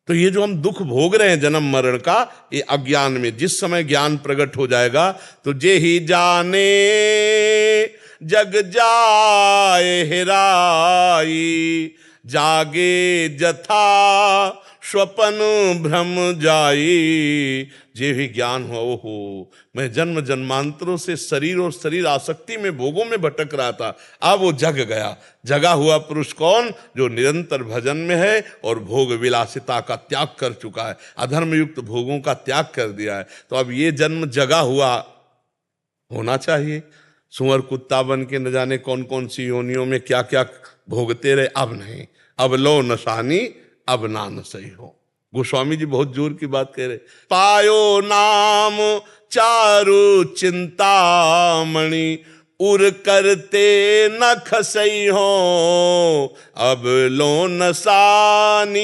तो ये जो हम दुख भोग रहे हैं जन्म मरण का, ये अज्ञान में। जिस समय ज्ञान प्रकट हो जाएगा, तो जे ही जाने जग जाए हेराई, जागे जथा स्वपन भ्रम जाई। जे भी ज्ञान हो, ओहो मैं जन्म जन्मांतरों से शरीर और शरीर आसक्ति में, भोगों में भटक रहा था, अब वो जग गया। जगा हुआ पुरुष कौन? जो निरंतर भजन में है और भोग विलासिता का त्याग कर चुका है, अधर्म युक्त भोगों का त्याग कर दिया है। तो अब ये जन्म जगा हुआ होना चाहिए। सुअर कुत्ता बन के न जाने कौन कौन सी योनियों में क्या क्या भोगते रहे। अब नहीं, अब लो नशानी, अब ना न सही हो। गोस्वामी जी बहुत जोर की बात कह रहे। पायो नाम चारु चिंतामणि, उर करते न खसई हो। अब लो नसानी,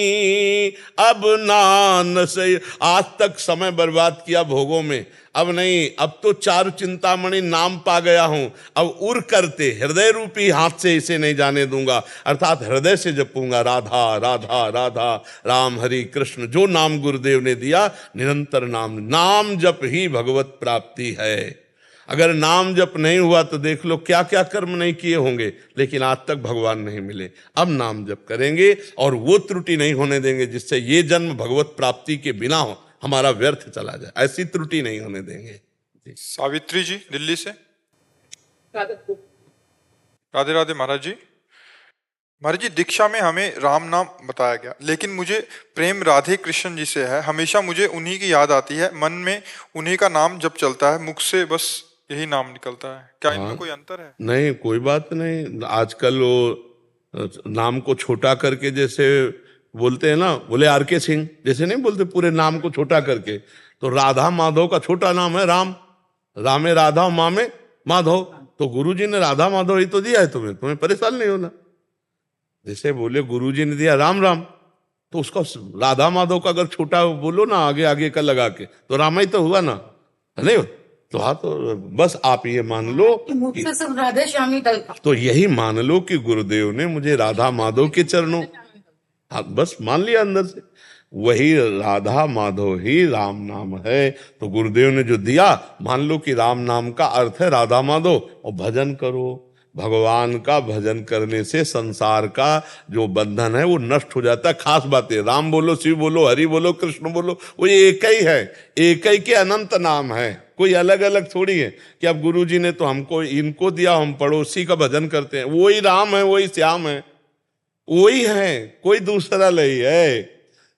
अब ना न सही। आज तक समय बर्बाद किया भोगों में, अब नहीं, अब तो चारु चिंतामणि नाम पा गया हूं। अब उर करते, हृदय रूपी हाथ से इसे नहीं जाने दूंगा, अर्थात हृदय से जपूंगा राधा राधा राधा, राम हरि कृष्ण। जो नाम गुरुदेव ने दिया, निरंतर नाम, नाम जप ही भगवत प्राप्ति है। अगर नाम जप नहीं हुआ तो देख लो क्या क्या कर्म नहीं किए होंगे, लेकिन आज तक भगवान नहीं मिले। अब नाम जप करेंगे और वो त्रुटि नहीं होने देंगे जिससे ये जन्म भगवत प्राप्ति के बिना हो हमारा व्यर्थ चला जाए। ऐसी त्रुटि नहीं होने देंगे। सावित्री जी दिल्ली से। राधे राधे महाराज जी। महाराज जी, दीक्षा में हमें राम नाम बताया गया, लेकिन मुझे प्रेम राधे कृष्ण जी से है। हमेशा मुझे उन्हीं की याद आती है, मन में उन्हीं का नाम जब चलता है, मुख से बस यही नाम निकलता है। क्या इनमें कोई अंतर है? नहीं, कोई बात नहीं। आजकल वो नाम को छोटा करके जैसे बोलते हैं ना, बोले आर के सिंह, जैसे नहीं बोलते पूरे नाम को छोटा करके, तो राधा माधव का छोटा नाम है राम। रामे राधा, मामे माधव। तो गुरुजी ने राधा माधव ही तो दिया है तुम्हें, तुम्हें परेशान नहीं होना। जैसे बोले गुरुजी ने दिया राम राम, तो उसका राधा माधव का अगर छोटा बोलो ना, आगे आगे का लगा के, तो रामा ही तो हुआ ना, नहीं? तो हाँ, तो बस आप ये मान लो मुख से सब राधे श्यामी तक। तो यही मान लो कि गुरुदेव ने मुझे राधा माधव के चरणों, हाँ बस मान लिया अंदर से, वही राधा माधव ही राम नाम है। तो गुरुदेव ने जो दिया, मान लो कि राम नाम का अर्थ है राधा माधव, और भजन करो। भगवान का भजन करने से संसार का जो बंधन है वो नष्ट हो जाता है। खास बात है, राम बोलो, शिव बोलो, हरि बोलो, कृष्ण बोलो, वो ये एक ही है, एक ही के अनंत नाम है, कोई अलग अलग थोड़ी है कि अब गुरुजी ने तो हमको इनको दिया, हम पड़ोसी का भजन करते हैं। वही राम है, वही श्याम है, वही है, कोई दूसरा नहीं है।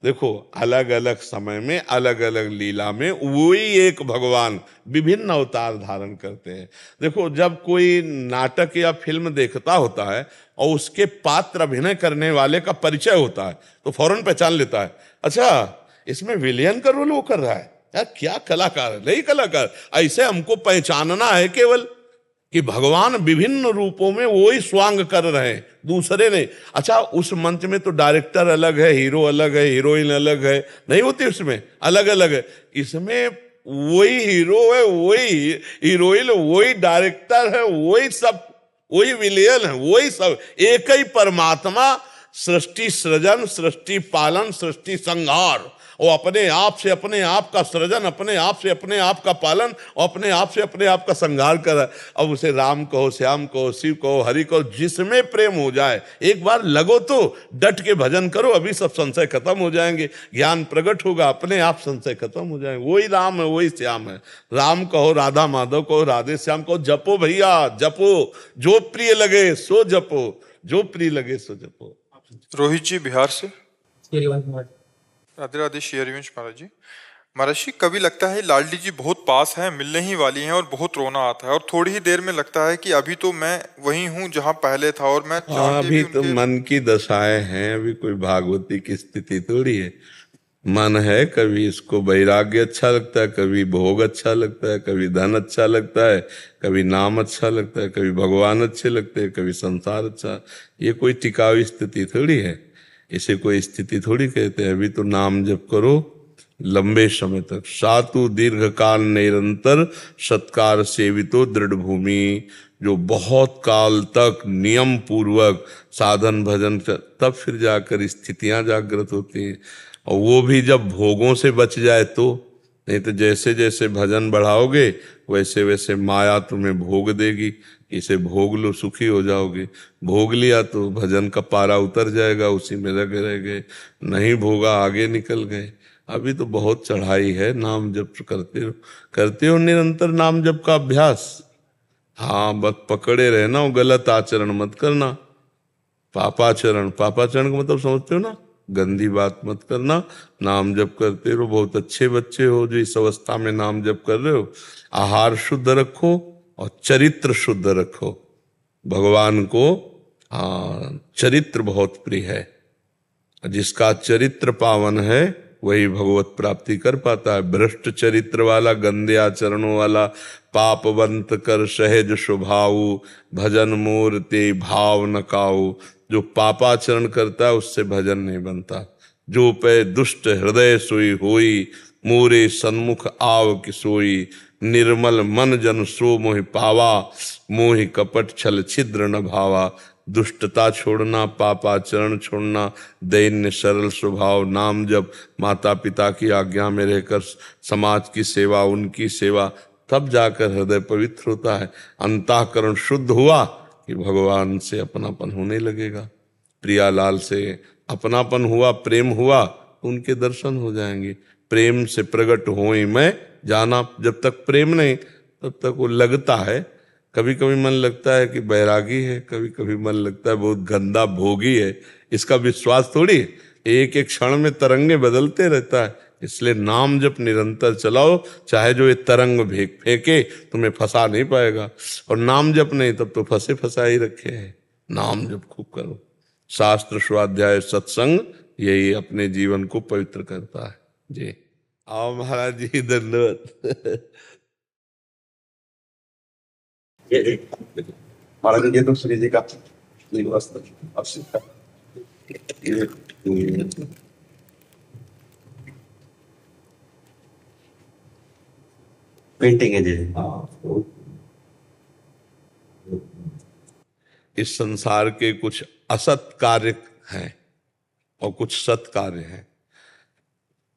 देखो, अलग अलग समय में अलग अलग लीला में वही एक भगवान विभिन्न अवतार धारण करते हैं। देखो, जब कोई नाटक या फिल्म देखता होता है और उसके पात्र अभिनय करने वाले का परिचय होता है, तो फौरन पहचान लेता है, अच्छा इसमें विलेन का रोल वो कर रहा है, यार क्या कलाकार है, नहीं कलाकार। ऐसे हमको पहचानना है केवल कि भगवान विभिन्न रूपों में वही स्वांग कर रहे हैं, दूसरे नहीं। अच्छा, उस मंच में तो डायरेक्टर अलग है, हीरो अलग है, हीरोइन अलग है, नहीं होती उसमें, अलग अलग है। इसमें वही हीरो है, वही हीरोइन, वही डायरेक्टर है, वही सब, वही विलेन है, वही सब, एक ही परमात्मा। सृष्टि सृजन, सृष्टि पालन, सृष्टि संहार, वो अपने आप से अपने आप का सृजन, अपने आप से अपने आप का पालन, और अपने आप से अपने आप का संहार कर रहा है। अब उसे राम कहो, श्याम कहो, शिव कहो, हरि कहो, जिसमें प्रेम हो जाए, एक बार लगो तो डट के भजन करो, अभी सब संशय खत्म हो जाएंगे, ज्ञान प्रकट होगा, अपने आप संशय खत्म हो जाएंगे। वही राम है, वही श्याम है। राम कहो, राधा माधव कहो, राधे श्याम कहो, जपो भैया जपो, जो प्रिय लगे सो जपो, जो प्रिय लगे सो जपो। रोहित जी बिहार से। हरिवंश महाराज। राधे राधे श्री हरिवंश महाराज जी। महाराज जी, कभी लगता है लाडली जी बहुत पास हैं, मिलने ही वाली हैं, और बहुत रोना आता है, और थोड़ी ही देर में लगता है कि अभी तो मैं वही हूँ जहाँ पहले था, और मैं चाह के अभी भी तो उनके... मन की दशाएं हैं, अभी कोई भागवती की स्थिति थोड़ी है। मन है, कभी इसको वैराग्य अच्छा लगता है, कभी भोग अच्छा लगता है, कभी धन अच्छा लगता है, कभी नाम अच्छा लगता है, कभी भगवान अच्छे लगते हैं, कभी संसार अच्छा। ये कोई टिकाऊ स्थिति थोड़ी है, इसे कोई स्थिति थोड़ी कहते हैं। अभी तो नाम जप करो लंबे समय तक। सातु दीर्घ काल निरंतर सत्कार सेवितो दृढ़ भूमि, जो बहुत काल तक नियम पूर्वक साधन भजन कर, तब फिर जाकर स्थितियां जागृत होती हैं। और वो भी जब भोगों से बच जाए तो, नहीं तो जैसे जैसे भजन बढ़ाओगे वैसे वैसे माया तुम्हें भोग देगी, इसे भोग लो सुखी हो जाओगे। भोग लिया तो भजन का पारा उतर जाएगा, उसी में लगे रह गए, नहीं भोगा आगे निकल गए। अभी तो बहुत चढ़ाई है, नाम जप करते हो निरंतर नाम जप का अभ्यास। हाँ, बस पकड़े रहना, गलत आचरण मत करना। पापाचरण, पापाचरण का मतलब समझते हो ना, गंदी बात मत करना। नाम जप करते रहो, बहुत अच्छे बच्चे हो जो इस अवस्था में नाम जप कर रहे हो। आहार शुद्ध रखो और चरित्र शुद्ध रखो। भगवान को चरित्र बहुत प्रिय है, जिसका चरित्र पावन है वही भगवत प्राप्ति कर पाता है। भ्रष्ट चरित्र वाला, गंदे आचरणों वाला, पापवंत कर सहज स्वभाव, भजन मोर ते भाव न काऊ, जो पापाचरण करता है उससे भजन नहीं बनता। जो पे दुष्ट हृदय सोई होई, मोरे सन्मुख आव कि सोई, निर्मल मन जन सो मोहि पावा, मोहि कपट छल छिद्र न भावा। दुष्टता छोड़ना, पापाचरण छोड़ना, दैन्य सरल स्वभाव, नाम जब, माता पिता की आज्ञा में रहकर समाज की सेवा, उनकी सेवा, तब जाकर हृदय पवित्र होता है। अंतःकरण शुद्ध हुआ कि भगवान से अपनापन होने लगेगा। प्रियालाल से अपनापन हुआ, प्रेम हुआ, उनके दर्शन हो जाएंगे। प्रेम से प्रकट होई मैं जाना, जब तक प्रेम नहीं तब तक वो लगता है कभी कभी मन लगता है कि बैरागी है, कभी कभी मन लगता है बहुत गंदा भोगी है। इसका विश्वास थोड़ी है। एक एक क्षण में तरंगे बदलते रहता है। इसलिए नाम जप निरंतर चलाओ, चाहे जो ये तरंग फेंके तुम्हें फंसा नहीं पाएगा। और नाम जप नहीं तब तो फंसे फंसा ही रखे हैं। नाम जप खूब करो। शास्त्र स्वाध्याय सत्संग यही अपने जीवन को पवित्र करता है। जी आओ महाराज जी, धन्यवाद। महाराज ये तो श्री जी का वस्त्र अवश्य पेंटिंग है जी। इस संसार के कुछ असत कार्य हैं और कुछ सत कार्य हैं।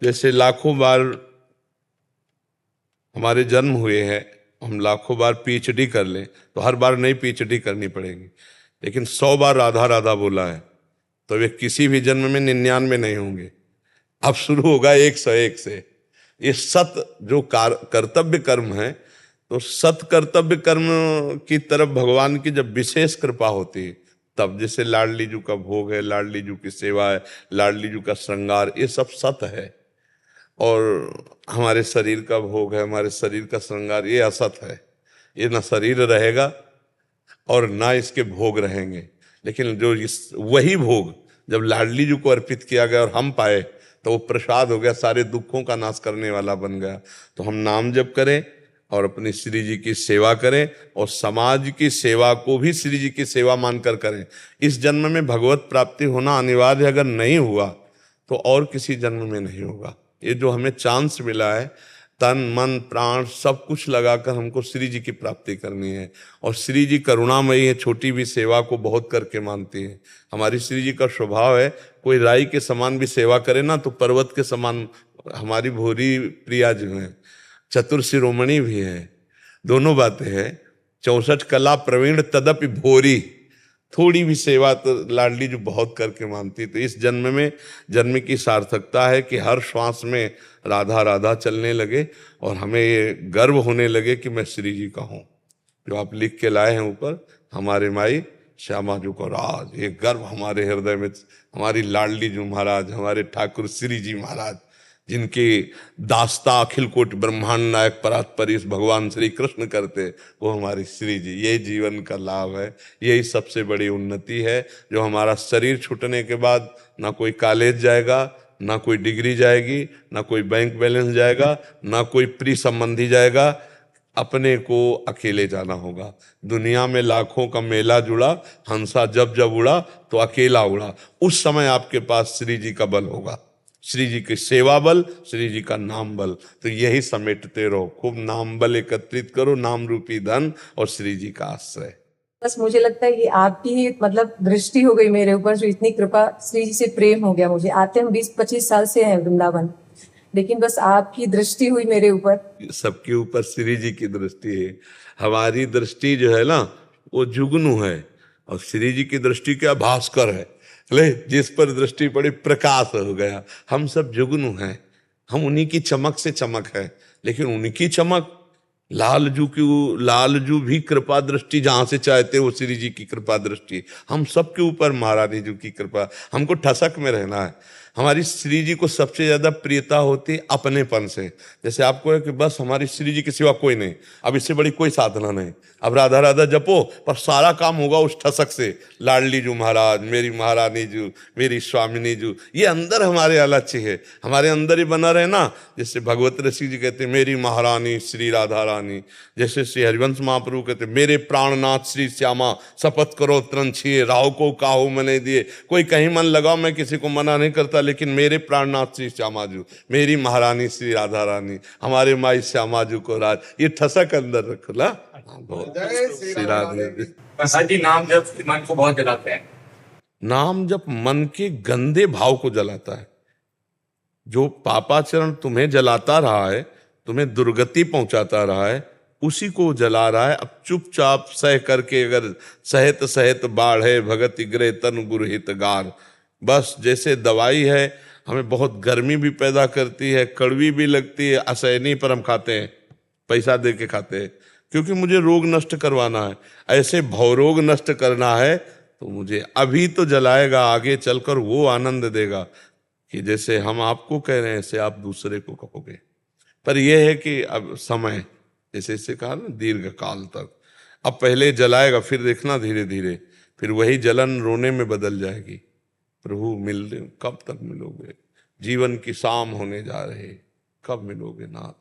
जैसे लाखों बार हमारे जन्म हुए हैं, हम लाखों बार पीएचडी कर लें तो हर बार नई पीएचडी करनी पड़ेगी। लेकिन 100 बार राधा राधा बोला है तो वे किसी भी जन्म में 99 नहीं होंगे। अब शुरू होगा 101 से। ये सत जो कर्तव्य कर्म है, तो सत कर्तव्य कर्म की तरफ भगवान की जब विशेष कृपा होती है तब, जैसे लाडली जू का भोग है, लाडली जू की सेवा है, लाडली जू का श्रृंगार, ये सब सत है। और हमारे शरीर का भोग है, हमारे शरीर का श्रृंगार, ये असत है। ये ना शरीर रहेगा और ना इसके भोग रहेंगे। लेकिन जो वही भोग जब लाडली जी को अर्पित किया गया और हम पाए तो वो प्रसाद हो गया, सारे दुखों का नाश करने वाला बन गया। तो हम नाम जप करें और अपनी श्री जी की सेवा करें और समाज की सेवा को भी श्री जी की सेवा मानकर करें। इस जन्म में भगवत प्राप्ति होना अनिवार्य अगर नहीं हुआ तो और किसी जन्म में नहीं होगा। ये जो हमें चांस मिला है, तन मन प्राण सब कुछ लगाकर हमको श्री जी की प्राप्ति करनी है। और श्री जी करुणामयी है, छोटी भी सेवा को बहुत करके मानती है। हमारी श्री जी का स्वभाव है, कोई राई के समान भी सेवा करे ना तो पर्वत के समान। हमारी भोरी प्रिया जो है, चतुर शिरोमणि भी है, दोनों बातें हैं। 64 कला प्रवीण तदपि भोरी, थोड़ी भी सेवा तो लाडली जो बहुत करके मानती। तो इस जन्म में जन्म की सार्थकता है कि हर श्वास में राधा राधा चलने लगे और हमें ये गर्व होने लगे कि मैं श्री जी का हूँ। जो आप लिख के लाए हैं ऊपर, हमारे माई श्यामा जी को राज, ये गर्व हमारे हृदय में। हमारी लाडली जी महाराज, हमारे ठाकुर श्री जी महाराज, जिनकी दास्ता अखिल कोट ब्रह्मांड नायक परात्पर इस भगवान श्री कृष्ण करते, वो हमारी श्री जी। ये जीवन का लाभ है, यही सबसे बड़ी उन्नति है। जो हमारा शरीर छूटने के बाद ना कोई कॉलेज जाएगा, ना कोई डिग्री जाएगी, ना कोई बैंक बैलेंस जाएगा, ना कोई प्री संबंधी जाएगा, अपने को अकेले जाना होगा। दुनिया में लाखों का मेला जुड़ा, हंसा जब जब उड़ा तो अकेला उड़ा। उस समय आपके पास श्री जी का बल होगा, श्री जी की सेवा बल, श्री जी का नाम बल। तो यही समेटते रहो, खूब नाम बल एकत्रित करो, नाम रूपी धन और श्री जी का आश्रय। बस मुझे लगता है कि आपकी ही मतलब दृष्टि हो गई मेरे ऊपर, जो इतनी कृपा, श्री जी से प्रेम हो गया मुझे। आते हम 20-25 साल से हैं वृंदावन, लेकिन बस आपकी दृष्टि हुई मेरे ऊपर। सबके ऊपर श्री जी की दृष्टि है। हमारी दृष्टि जो है ना वो जुगनू है और श्री जी की दृष्टि क्या, भास्कर है। ले जिस पर दृष्टि पड़ी प्रकाश हो गया। हम सब जुगनू हैं, हम उन्हीं की चमक से चमक है। लेकिन उनकी चमक, लालजू भी कृपा दृष्टि जहां से चाहते वो श्री जी की कृपा दृष्टि। हम सबके ऊपर महारानी जी की कृपा। हमको ठसक में रहना है। हमारी श्री जी को सबसे ज्यादा प्रियता होती अपनेपन से। जैसे आपको है कि बस हमारी श्री जी के सिवा कोई नहीं, अब इससे बड़ी कोई साधना नहीं, अब राधा राधा जपो, पर सारा काम होगा उस ठसक से। लाडली जू महाराज, मेरी महारानी जू, मेरी स्वामिनी जू, ये अंदर हमारे अलच्य है, हमारे अंदर ही बना रहे ना। जैसे भगवत ऋषि जी कहते मेरी महारानी श्री राधा रानी, जैसे श्री हरिवंश महाप्रभु कहते मेरे प्राणनाथ श्री श्यामा, शपथ करो तरण छिए, राव को काहू मने दिए। कोई कहीं मन लगाओ, मैं किसी को मना नहीं करता, लेकिन मेरे प्राणनाथ श्री श्यामा जू, मेरी महारानी श्री राधा रानी, हमारे माई श्यामा जू को राज, ये ठसक अंदर रखो ना। श्री राधे जी। नाम जब मन को बहुत जलाते हैं, नाम जब मन के गंदे भाव को जलाता है। जो पापाचरण तुम्हें जलाता रहा है, तुम्हें दुर्गति पहुंचाता रहा है, उसी को जला रहा है। अब चुपचाप सह करके, अगर सहत सहत बाढ़ है भगत इग्रे तन गुरहित गार। बस जैसे दवाई है, हमें बहुत गर्मी भी पैदा करती है, कड़वी भी लगती है, असहनीय, पर हम खाते हैं, पैसा दे के खाते हैं। क्योंकि मुझे रोग नष्ट करवाना है। ऐसे भवरोग नष्ट करना है तो मुझे अभी तो जलाएगा, आगे चलकर वो आनंद देगा कि जैसे हम आपको कह रहे हैं ऐसे आप दूसरे को कहोगे। पर यह है कि अब समय, जैसे इसे कहा ना, दीर्घ काल तक, अब पहले जलाएगा, फिर देखना धीरे धीरे फिर वही जलन रोने में बदल जाएगी। प्रभु मिल कब तक मिलोगे, जीवन की शाम होने जा रहे, कब मिलोगे नाथ।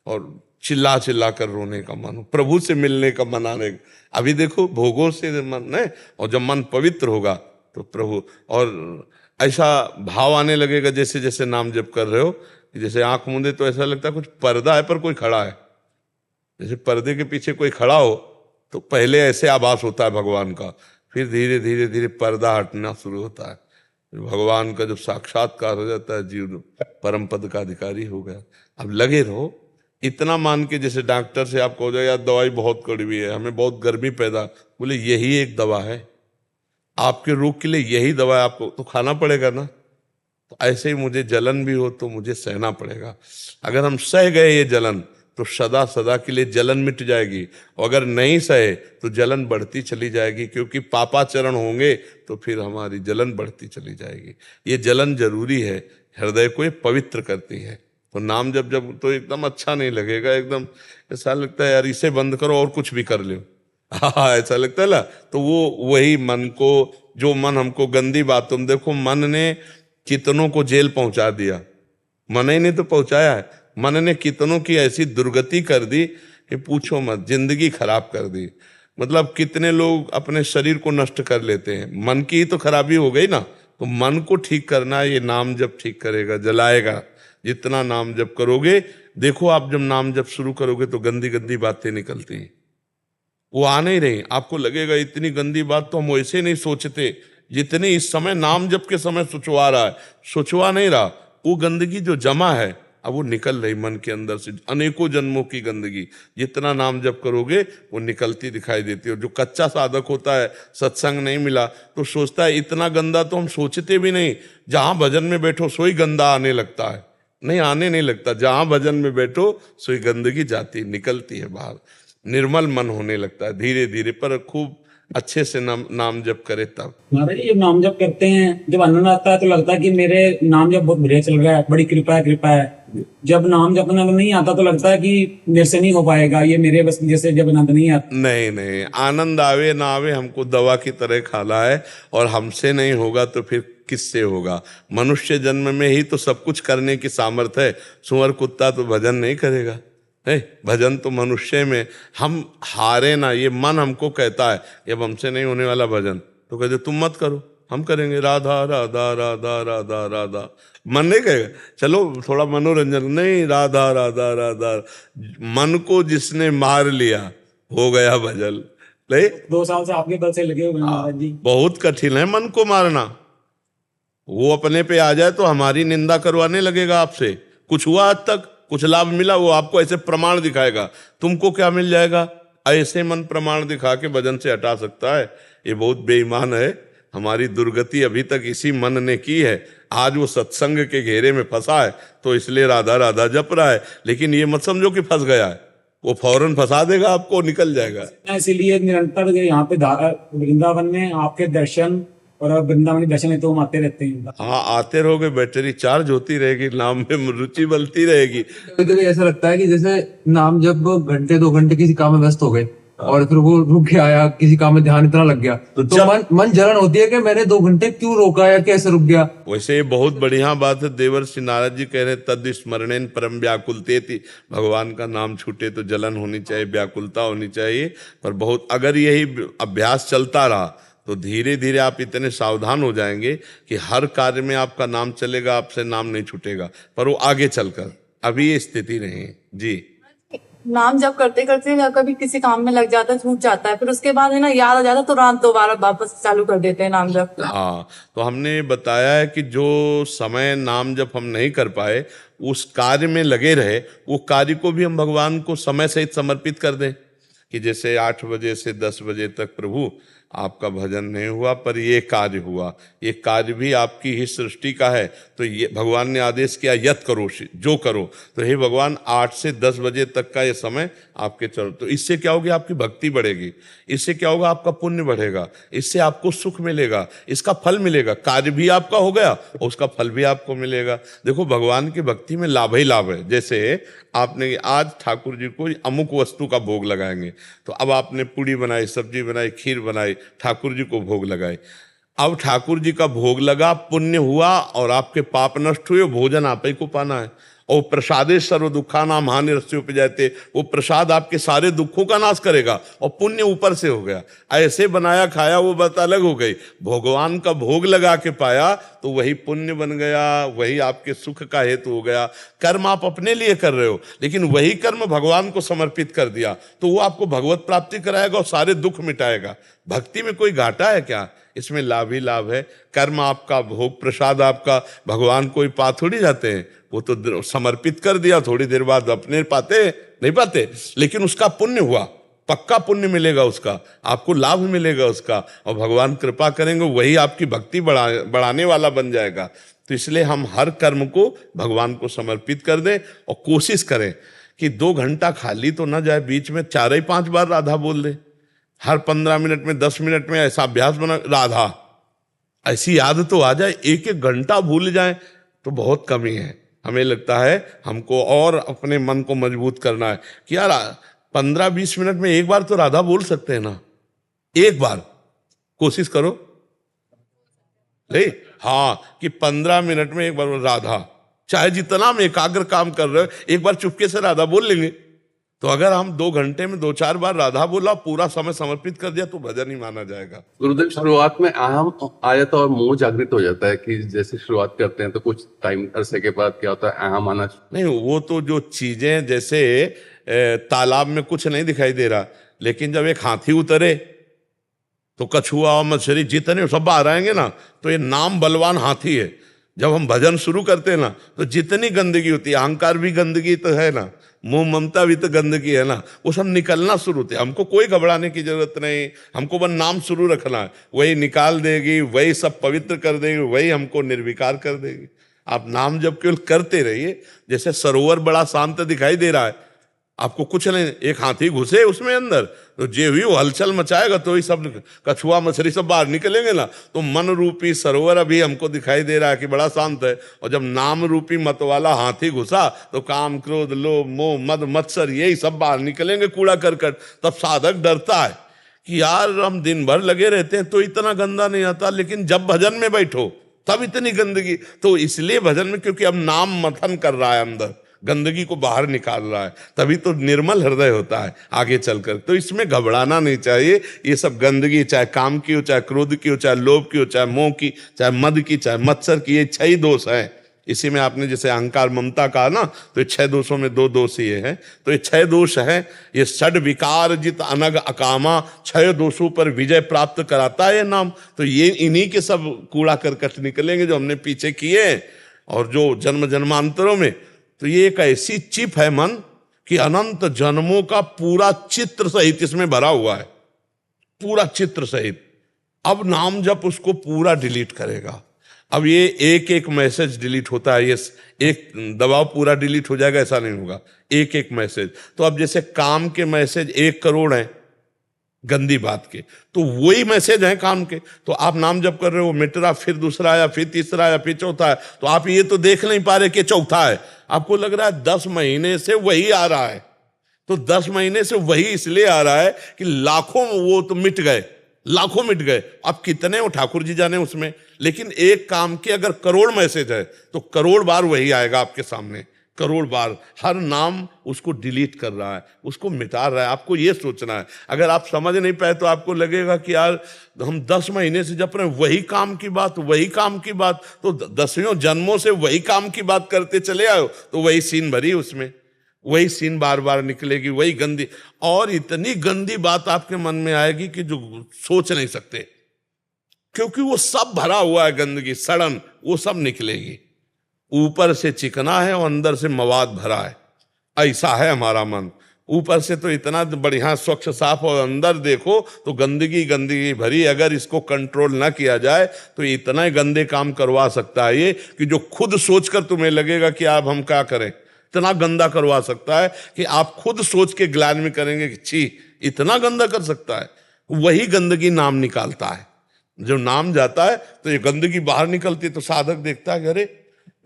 और चिल्ला चिल्ला कर रोने का मन हो, प्रभु से मिलने का मन आने। अभी देखो भोगों से मन है, और जब मन पवित्र होगा तो प्रभु, और ऐसा भाव आने लगेगा जैसे जैसे नाम जप कर रहे हो, जैसे आंख मूंदे तो ऐसा लगता है कुछ पर्दा है पर कोई खड़ा है। जैसे पर्दे के पीछे कोई खड़ा हो तो पहले ऐसे आभास होता है भगवान का, फिर धीरे धीरे धीरे पर्दा हटना शुरू होता है, भगवान का जब साक्षात्कार हो जाता है, जीव परम पद का अधिकारी हो गया। अब लगे रहो, इतना मान के जैसे डॉक्टर से आप कहो यार दवाई बहुत कड़वी है, हमें बहुत गर्मी पैदा, बोले यही एक दवा है आपके रोग के लिए, यही दवा है, आपको तो खाना पड़ेगा ना। तो ऐसे ही मुझे जलन भी हो तो मुझे सहना पड़ेगा। अगर हम सह गए ये जलन तो सदा सदा के लिए जलन मिट जाएगी, और अगर नहीं सहे तो जलन बढ़ती चली जाएगी, क्योंकि पापाचरण होंगे तो फिर हमारी जलन बढ़ती चली जाएगी। ये जलन जरूरी है, हृदय को ये पवित्र करती है। तो नाम जब तो एकदम अच्छा नहीं लगेगा, एकदम ऐसा लगता है यार इसे बंद करो और कुछ भी कर लो, हाँ ऐसा लगता है ना। तो वो वही मन को, जो मन हमको गंदी बातों में, देखो मन ने कितनों को जेल पहुंचा दिया, मन ही ने तो पहुंचाया है। मन ने कितनों की ऐसी दुर्गति कर दी कि पूछो मत, जिंदगी खराब कर दी। मतलब कितने लोग अपने शरीर को नष्ट कर लेते हैं, मन की ही तो खराबी हो गई ना। तो मन को ठीक करना ये नाम जप ठीक करेगा, जलाएगा। जितना नाम जप करोगे, देखो आप जब नाम जप शुरू करोगे तो गंदी गंदी बातें निकलती हैं, वो आ नहीं रही। आपको लगेगा इतनी गंदी बात तो हम वैसे नहीं सोचते जितने इस समय नाम जप के समय सोचवा रहा है, सोचवा नहीं रहा। वो गंदगी जो जमा है अब वो निकल रही मन के अंदर से, अनेकों जन्मों की गंदगी जितना नाम जप करोगे वो निकलती दिखाई देती है। और जो कच्चा साधक होता है, सत्संग नहीं मिला तो सोचता है इतना गंदा तो हम सोचते भी नहीं, जहां भजन में बैठो सोई गंदा आने लगता है। नहीं, आने नहीं लगता, जहां भजन में बैठो सोई गंदगी जाती निकलती है बाहर, निर्मल मन होने लगता है धीरे धीरे। पर खूब अच्छे से नाम जप करे तब। महाराज जी जब नाम जप करते हैं, जब आनंद आता है तो लगता है कि मेरे नाम जप बहुत बढ़िया चल रहा है, बड़ी कृपा है कृपा है। जब नाम जप आनंद नहीं आता तो लगता है कि मेरे से नहीं हो पाएगा, ये मेरे बस जैसे जब आनंद नहीं आता। नहीं, आनंद आवे ना आवे हमको दवा की तरह खाना है, और हमसे नहीं होगा तो फिर किससे होगा। मनुष्य जन्म में ही तो सब कुछ करने की सामर्थ्य है, सुअर कुत्ता तो भजन नहीं करेगा। भजन तो मनुष्य में, हम हारे ना, ये मन हमको कहता है अब हमसे नहीं होने वाला भजन, तो कहते तुम मत करो, हम करेंगे राधा राधा राधा राधा राधा। मन नहीं कहेगा चलो थोड़ा मनोरंजन, नहीं, राधा राधा राधा। मन को जिसने मार लिया हो गया भजन। नहीं, 2 साल से आपके बल से लगे हुए महाराज जी। बहुत कठिन है मन को मारना। वो अपने पे आ जाए तो हमारी निंदा करवाने लगेगा आपसे। कुछ हुआ आज तक, कुछ लाभ मिला, वो आपको ऐसे प्रमाण दिखाएगा, तुमको क्या मिल जाएगा। ऐसे मन प्रमाण दिखा के भजन से हटा सकता है, ये बहुत बेईमान है। हमारी दुर्गति अभी तक इसी मन ने की है। आज वो सत्संग के घेरे में फंसा है तो इसलिए राधा राधा जप रहा है, लेकिन ये मत समझो कि फंस गया है, वो फौरन फंसा देगा आपको, निकल जाएगा। इसीलिए निरंतर यहाँ पे वृंदावन में आपके दर्शन और वृंदावन के दर्शन है तो हम आते रहते हैं। हाँ, आते रहोगे, बैटरी चार्ज होती रहेगी, नाम में रुचि बनती रहेगी। कभी कभी ऐसा लगता है कि जैसे नाम जब घंटे 2 घंटे किसी काम में व्यस्त हो गए और फिर वो रुक के आया, किसी काम में ध्यान इतना लग गया तो मन जलन होती है कि मैंने 2 घंटे क्यों रोका या कैसे रुक गया। वैसे ये बहुत बढ़िया बात है। देवर्षि नारद जी कह रहे तद स्मरणेन परम व्याकुलतेति, भगवान का नाम छूटे तो जलन होनी चाहिए, व्याकुलता होनी चाहिए। पर बहुत अगर यही अभ्यास चलता रहा तो धीरे धीरे आप इतने सावधान हो जाएंगे कि हर कार्य में आपका नाम चलेगा, आपसे नाम नहीं छूटेगा। पर वो आगे चलकर, अभी ये स्थिति नहीं है जी। नाम जब करते करते कभी किसी काम में लग जाता है, छूट जाता है, फिर उसके बाद है ना याद आ जाता है, तुरंत दोबारा वापस चालू कर देते हैं नाम जप। हाँ, तो हमने बताया है कि जो समय नाम जप हम नहीं कर पाए, उस कार्य में लगे रहे, वो कार्य को भी हम भगवान को समय सहित समर्पित कर दें। कि जैसे 8 बजे से 10 बजे तक प्रभु आपका भजन नहीं हुआ, पर ये कार्य हुआ। ये कार्य भी आपकी ही सृष्टि का है। तो ये भगवान ने आदेश किया यत करो, जो करो। तो हे भगवान 8 से 10 बजे तक का ये समय आपके चलो। तो इससे क्या होगी? आपकी भक्ति बढ़ेगी। इससे क्या होगा? आपका पुण्य बढ़ेगा। इससे आपको सुख मिलेगा, इसका फल मिलेगा। कार्य भी आपका हो गया और उसका फल भी आपको मिलेगा। देखो, भगवान की भक्ति में लाभ ही लाभ है। जैसे आपने आज ठाकुर जी को अमुक वस्तु का भोग लगाएंगे, तो अब आपने पूड़ी बनाई, सब्जी बनाई, खीर बनाई, ठाकुर जी को भोग लगाए। अब ठाकुर जी का भोग लगा, पुण्य हुआ और आपके पाप नष्ट हुए। भोजन आप ही को पाना है। और प्रसादे सर्व दुखा नाम हानि रस्योपजाते, वो प्रसाद आपके सारे दुखों का नाश करेगा और पुण्य ऊपर से हो गया। ऐसे बनाया खाया वो बात अलग हो गई। भगवान का भोग लगा के पाया तो वही पुण्य बन गया, वही आपके सुख का हेतु हो गया। कर्म आप अपने लिए कर रहे हो, लेकिन वही कर्म भगवान को समर्पित कर दिया तो वो आपको भगवत प्राप्ति कराएगा और सारे दुख मिटाएगा। भक्ति में कोई घाटा है क्या? इसमें लाभ ही लाभ है। कर्म आपका, भोग प्रसाद आपका, भगवान कोई पा थोड़ी जाते हैं। वो तो समर्पित कर दिया, थोड़ी देर बाद अपने पाते नहीं पाते, लेकिन उसका पुण्य हुआ, पक्का पुण्य मिलेगा, उसका आपको लाभ मिलेगा उसका। और भगवान कृपा करेंगे, वही आपकी भक्ति बढ़ाने वाला बन जाएगा। तो इसलिए हम हर कर्म को भगवान को समर्पित कर दें और कोशिश करें कि 2 घंटा खाली तो ना जाए, बीच में 4 ही 5 बार राधा बोल दे। हर 15 मिनट में, 10 मिनट में ऐसा अभ्यास बना, राधा ऐसी याद तो आ जाए। 1-1 घंटा भूल जाए तो बहुत कमी है। हमें लगता है हमको और अपने मन को मजबूत करना है कि यार 15-20 मिनट में एक बार तो राधा बोल सकते हैं ना। एक बार कोशिश करो, नहीं हाँ, कि 15 मिनट में एक बार राधा, चाहे जितना हम एकाग्र काम कर रहे हो, एक बार चुपके से राधा बोल लेंगे। तो अगर हम 2 घंटे में 2-4 बार राधा बोला, पूरा समय समर्पित कर दिया, तो भजन ही माना जाएगा। गुरुदेव, शुरुआत में अहम आ जाता है और मोह जागृत हो जाता है कि जैसे शुरुआत करते हैं तो कुछ टाइम अरसे के बाद क्या होता है, अहम आना। नहीं, वो तो जो चीजें, जैसे तालाब में कुछ नहीं दिखाई दे रहा, लेकिन जब एक हाथी उतरे तो कछुआ और मछली जितने सब बाहर आएंगे ना, तो ये नाम बलवान हाथी है। जब हम भजन शुरू करते हैं ना, तो जितनी गंदगी होती है, अहंकार भी गंदगी तो है ना, मोह ममता भी तो गंदगी है ना, वो सब निकलना शुरू होते। हमको कोई घबराने की जरूरत नहीं, हमको बस नाम शुरू रखना है, वही निकाल देगी, वही सब पवित्र कर देगी, वही हमको निर्विकार कर देगी। आप नाम जब केवल करते रहिए, जैसे सरोवर बड़ा शांत दिखाई दे रहा है, आपको कुछ नहीं, एक हाथी घुसे उसमें अंदर, तो जे हुई वो हलचल मचाएगा, तो ही सब कछुआ मछली सब बाहर निकलेंगे ना। तो मन रूपी सरोवर अभी हमको दिखाई दे रहा है कि बड़ा शांत है, और जब नाम रूपी मत वाला हाथी घुसा तो काम, क्रोध, लोभ, मोह, मद, मत्सर यही सब बाहर निकलेंगे, कूड़ा करकट। तब साधक डरता है कि यार हम दिन भर लगे रहते हैं तो इतना गंदा नहीं आता, लेकिन जब भजन में बैठो तब इतनी गंदगी। तो इसलिए भजन में, क्योंकि अब नाम मथन कर रहा है, अंदर गंदगी को बाहर निकाल रहा है, तभी तो निर्मल हृदय होता है आगे चलकर। तो इसमें घबराना नहीं चाहिए। ये सब गंदगी, चाहे काम की हो, चाहे क्रोध की हो, चाहे लोभ की हो, चाहे मोह की, चाहे मद की, चाहे मत्सर की, ये 6 दोष हैं। इसी में आपने जैसे अहंकार ममता कहा ना, तो ये 6 दोषों में 2 दोष ये हैं। तो ये 6 दोष हैं। ये षड विकार जित अनग अकामा, 6 दोषों पर विजय प्राप्त कराता है ये नाम। तो ये इन्हीं के सब कूड़ा करकट निकलेंगे जो हमने पीछे किए और जो जन्म जन्मांतरों में। तो ये एक ऐसी चिप है मन कि अनंत जन्मों का पूरा चित्र सहित इसमें भरा हुआ है, पूरा चित्र सहित। अब नाम जब उसको पूरा डिलीट करेगा। अब ये एक मैसेज डिलीट होता है, ये एक दबाव पूरा डिलीट हो जाएगा ऐसा नहीं होगा, एक मैसेज। तो अब जैसे काम के मैसेज 1 करोड़ हैं गंदी बात के, तो वही मैसेज है काम के। तो आप नाम जब कर रहे हो, मिट रहा, फिर दूसरा आया, फिर तीसरा आया, फिर चौथा है, तो आप ये तो देख नहीं पा रहे कि चौथा है। आपको लग रहा है 10 महीने से वही आ रहा है। तो 10 महीने से वही इसलिए आ रहा है कि लाखों वो तो मिट गए, लाखों मिट गए। अब कितने वो ठाकुर जी जाने उसमें, लेकिन एक काम के अगर करोड़ मैसेज है तो करोड़ बार वही आएगा आपके सामने, करोड़ बार। हर नाम उसको डिलीट कर रहा है, उसको मिटा रहा है। आपको ये सोचना है। अगर आप समझ नहीं पाए तो आपको लगेगा कि यार हम 10 महीने से जप रहे हैं वही काम की बात, वही काम की बात, तो 10वें जन्मों से वही काम की बात करते चले आए, तो वही सीन भरी उसमें, वही सीन बार बार निकलेगी, वही गंदी। और इतनी गंदी बात आपके मन में आएगी कि जो सोच नहीं सकते, क्योंकि वो सब भरा हुआ है गंदगी, सड़न, वो सब निकलेगी। ऊपर से चिकना है और अंदर से मवाद भरा है, ऐसा है हमारा मन। ऊपर से तो इतना बढ़िया स्वच्छ साफ, और अंदर देखो तो गंदगी गंदगी भरी। अगर इसको कंट्रोल ना किया जाए तो इतना गंदे काम करवा सकता है ये, कि जो खुद सोचकर तुम्हें लगेगा कि अब हम क्या करें, इतना गंदा करवा सकता है कि आप खुद सोच के ग्लानि में करेंगे कि छी, इतना गंदा कर सकता है। वही गंदगी नाम निकालता है। जो नाम जाता है तो ये गंदगी बाहर निकलती है, तो साधक देखता है कि अरे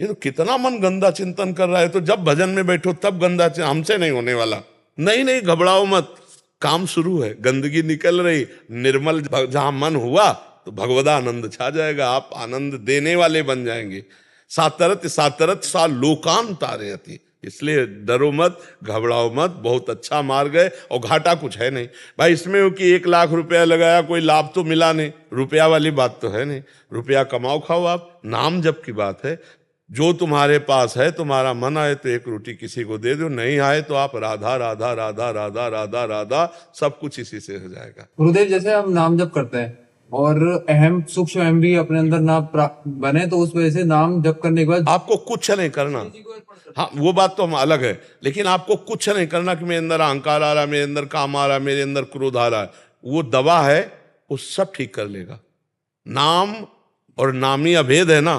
ये तो कितना मन गंदा चिंतन कर रहा है, तो जब भजन में बैठो तब गंदा हमसे नहीं होने वाला। नहीं, घबराओ मत, काम शुरू है, गंदगी निकल रही, निर्मल जहां मन हुआ तो भगवदा आनंद छा जाएगा, आप आनंद देने वाले बन जाएंगे। सातरत सातरत सा लोकान तारयति, इसलिए डरो मत, घबराओ मत, बहुत अच्छा मार्ग है और घाटा कुछ है नहीं भाई इसमें। हो कि 1 लाख रुपया लगाया, कोई लाभ तो मिला नहीं, रुपया वाली बात तो है नहीं। रुपया कमाओ खाओ आप, नाम जप की बात है। जो तुम्हारे पास है, तुम्हारा मन आए तो 1 रोटी किसी को दे दो, नहीं आए तो आप राधा राधा राधा राधा राधा राधा, सब कुछ इसी से हो जाएगा। गुरुदेव, जैसे हम नाम जप करते हैं और अहम सूक्ष्म अहम भी अपने अंदर ना बने, तो उस वजह से नाम जप करने के बाद आपको कुछ नहीं करना। हाँ, वो बात तो हम अलग है, लेकिन आपको कुछ नहीं करना कि मेरे अंदर अहंकार आ रहा है, मेरे अंदर काम आ रहा है, मेरे अंदर क्रोध आ रहा है। वो दवा है, वो सब ठीक कर लेगा। नाम और नामी अभेद है ना,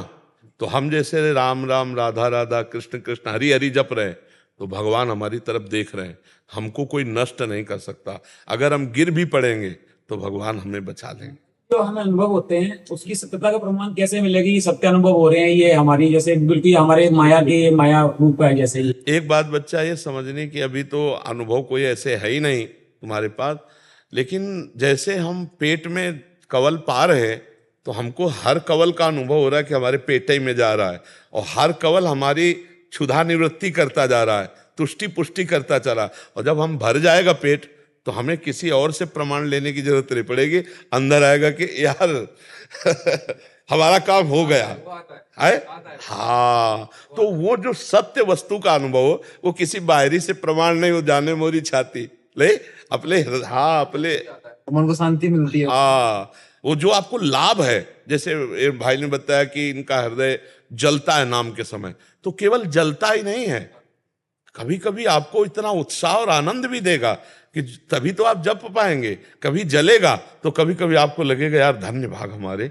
तो हम जैसे राम राम राधा राधा कृष्ण कृष्ण हरि हरि जप रहे हैं, तो भगवान हमारी तरफ देख रहे हैं, हमको कोई नष्ट नहीं कर सकता। अगर हम गिर भी पड़ेंगे तो भगवान हमें बचा लेंगे। जो हमें अनुभव होते हैं उसकी सत्यता का प्रमाण कैसे मिलेगी कि सत्य अनुभव हो रहे हैं, ये हमारी जैसे बिल्कुल हमारे माया के माया रूप है जैसे ही। एक बात बच्चा ये समझने की, अभी तो अनुभव कोई ऐसे है ही नहीं तुम्हारे पास, लेकिन जैसे हम पेट में कवल पा रहे हैं तो हमको हर कवल का अनुभव हो रहा है कि हमारे पेट ही में जा रहा है, और हर कवल हमारी क्षुधा निवृत्ति करता जा रहा है, तुष्टि पुष्टि करता चला। और जब हम भर जाएगा पेट तो हमें किसी और से प्रमाण लेने की जरूरत नहीं पड़ेगी। अंदर आएगा कि यार हमारा काम हो गया है। हाँ, तो वो जो सत्य वस्तु का अनुभव हो, वो किसी बाहरी से प्रमाण नहीं हो, जाने मोरी छाती ले अपने, हाँ अपने मन को शांति मिलती है। हाँ, वो जो आपको लाभ है, जैसे एक भाई ने बताया कि इनका हृदय जलता है नाम के समय, तो केवल जलता ही नहीं है, कभी कभी आपको इतना उत्साह और आनंद भी देगा कि तभी तो आप जप पाएंगे। कभी जलेगा तो कभी कभी आपको लगेगा यार धन्य भाग हमारे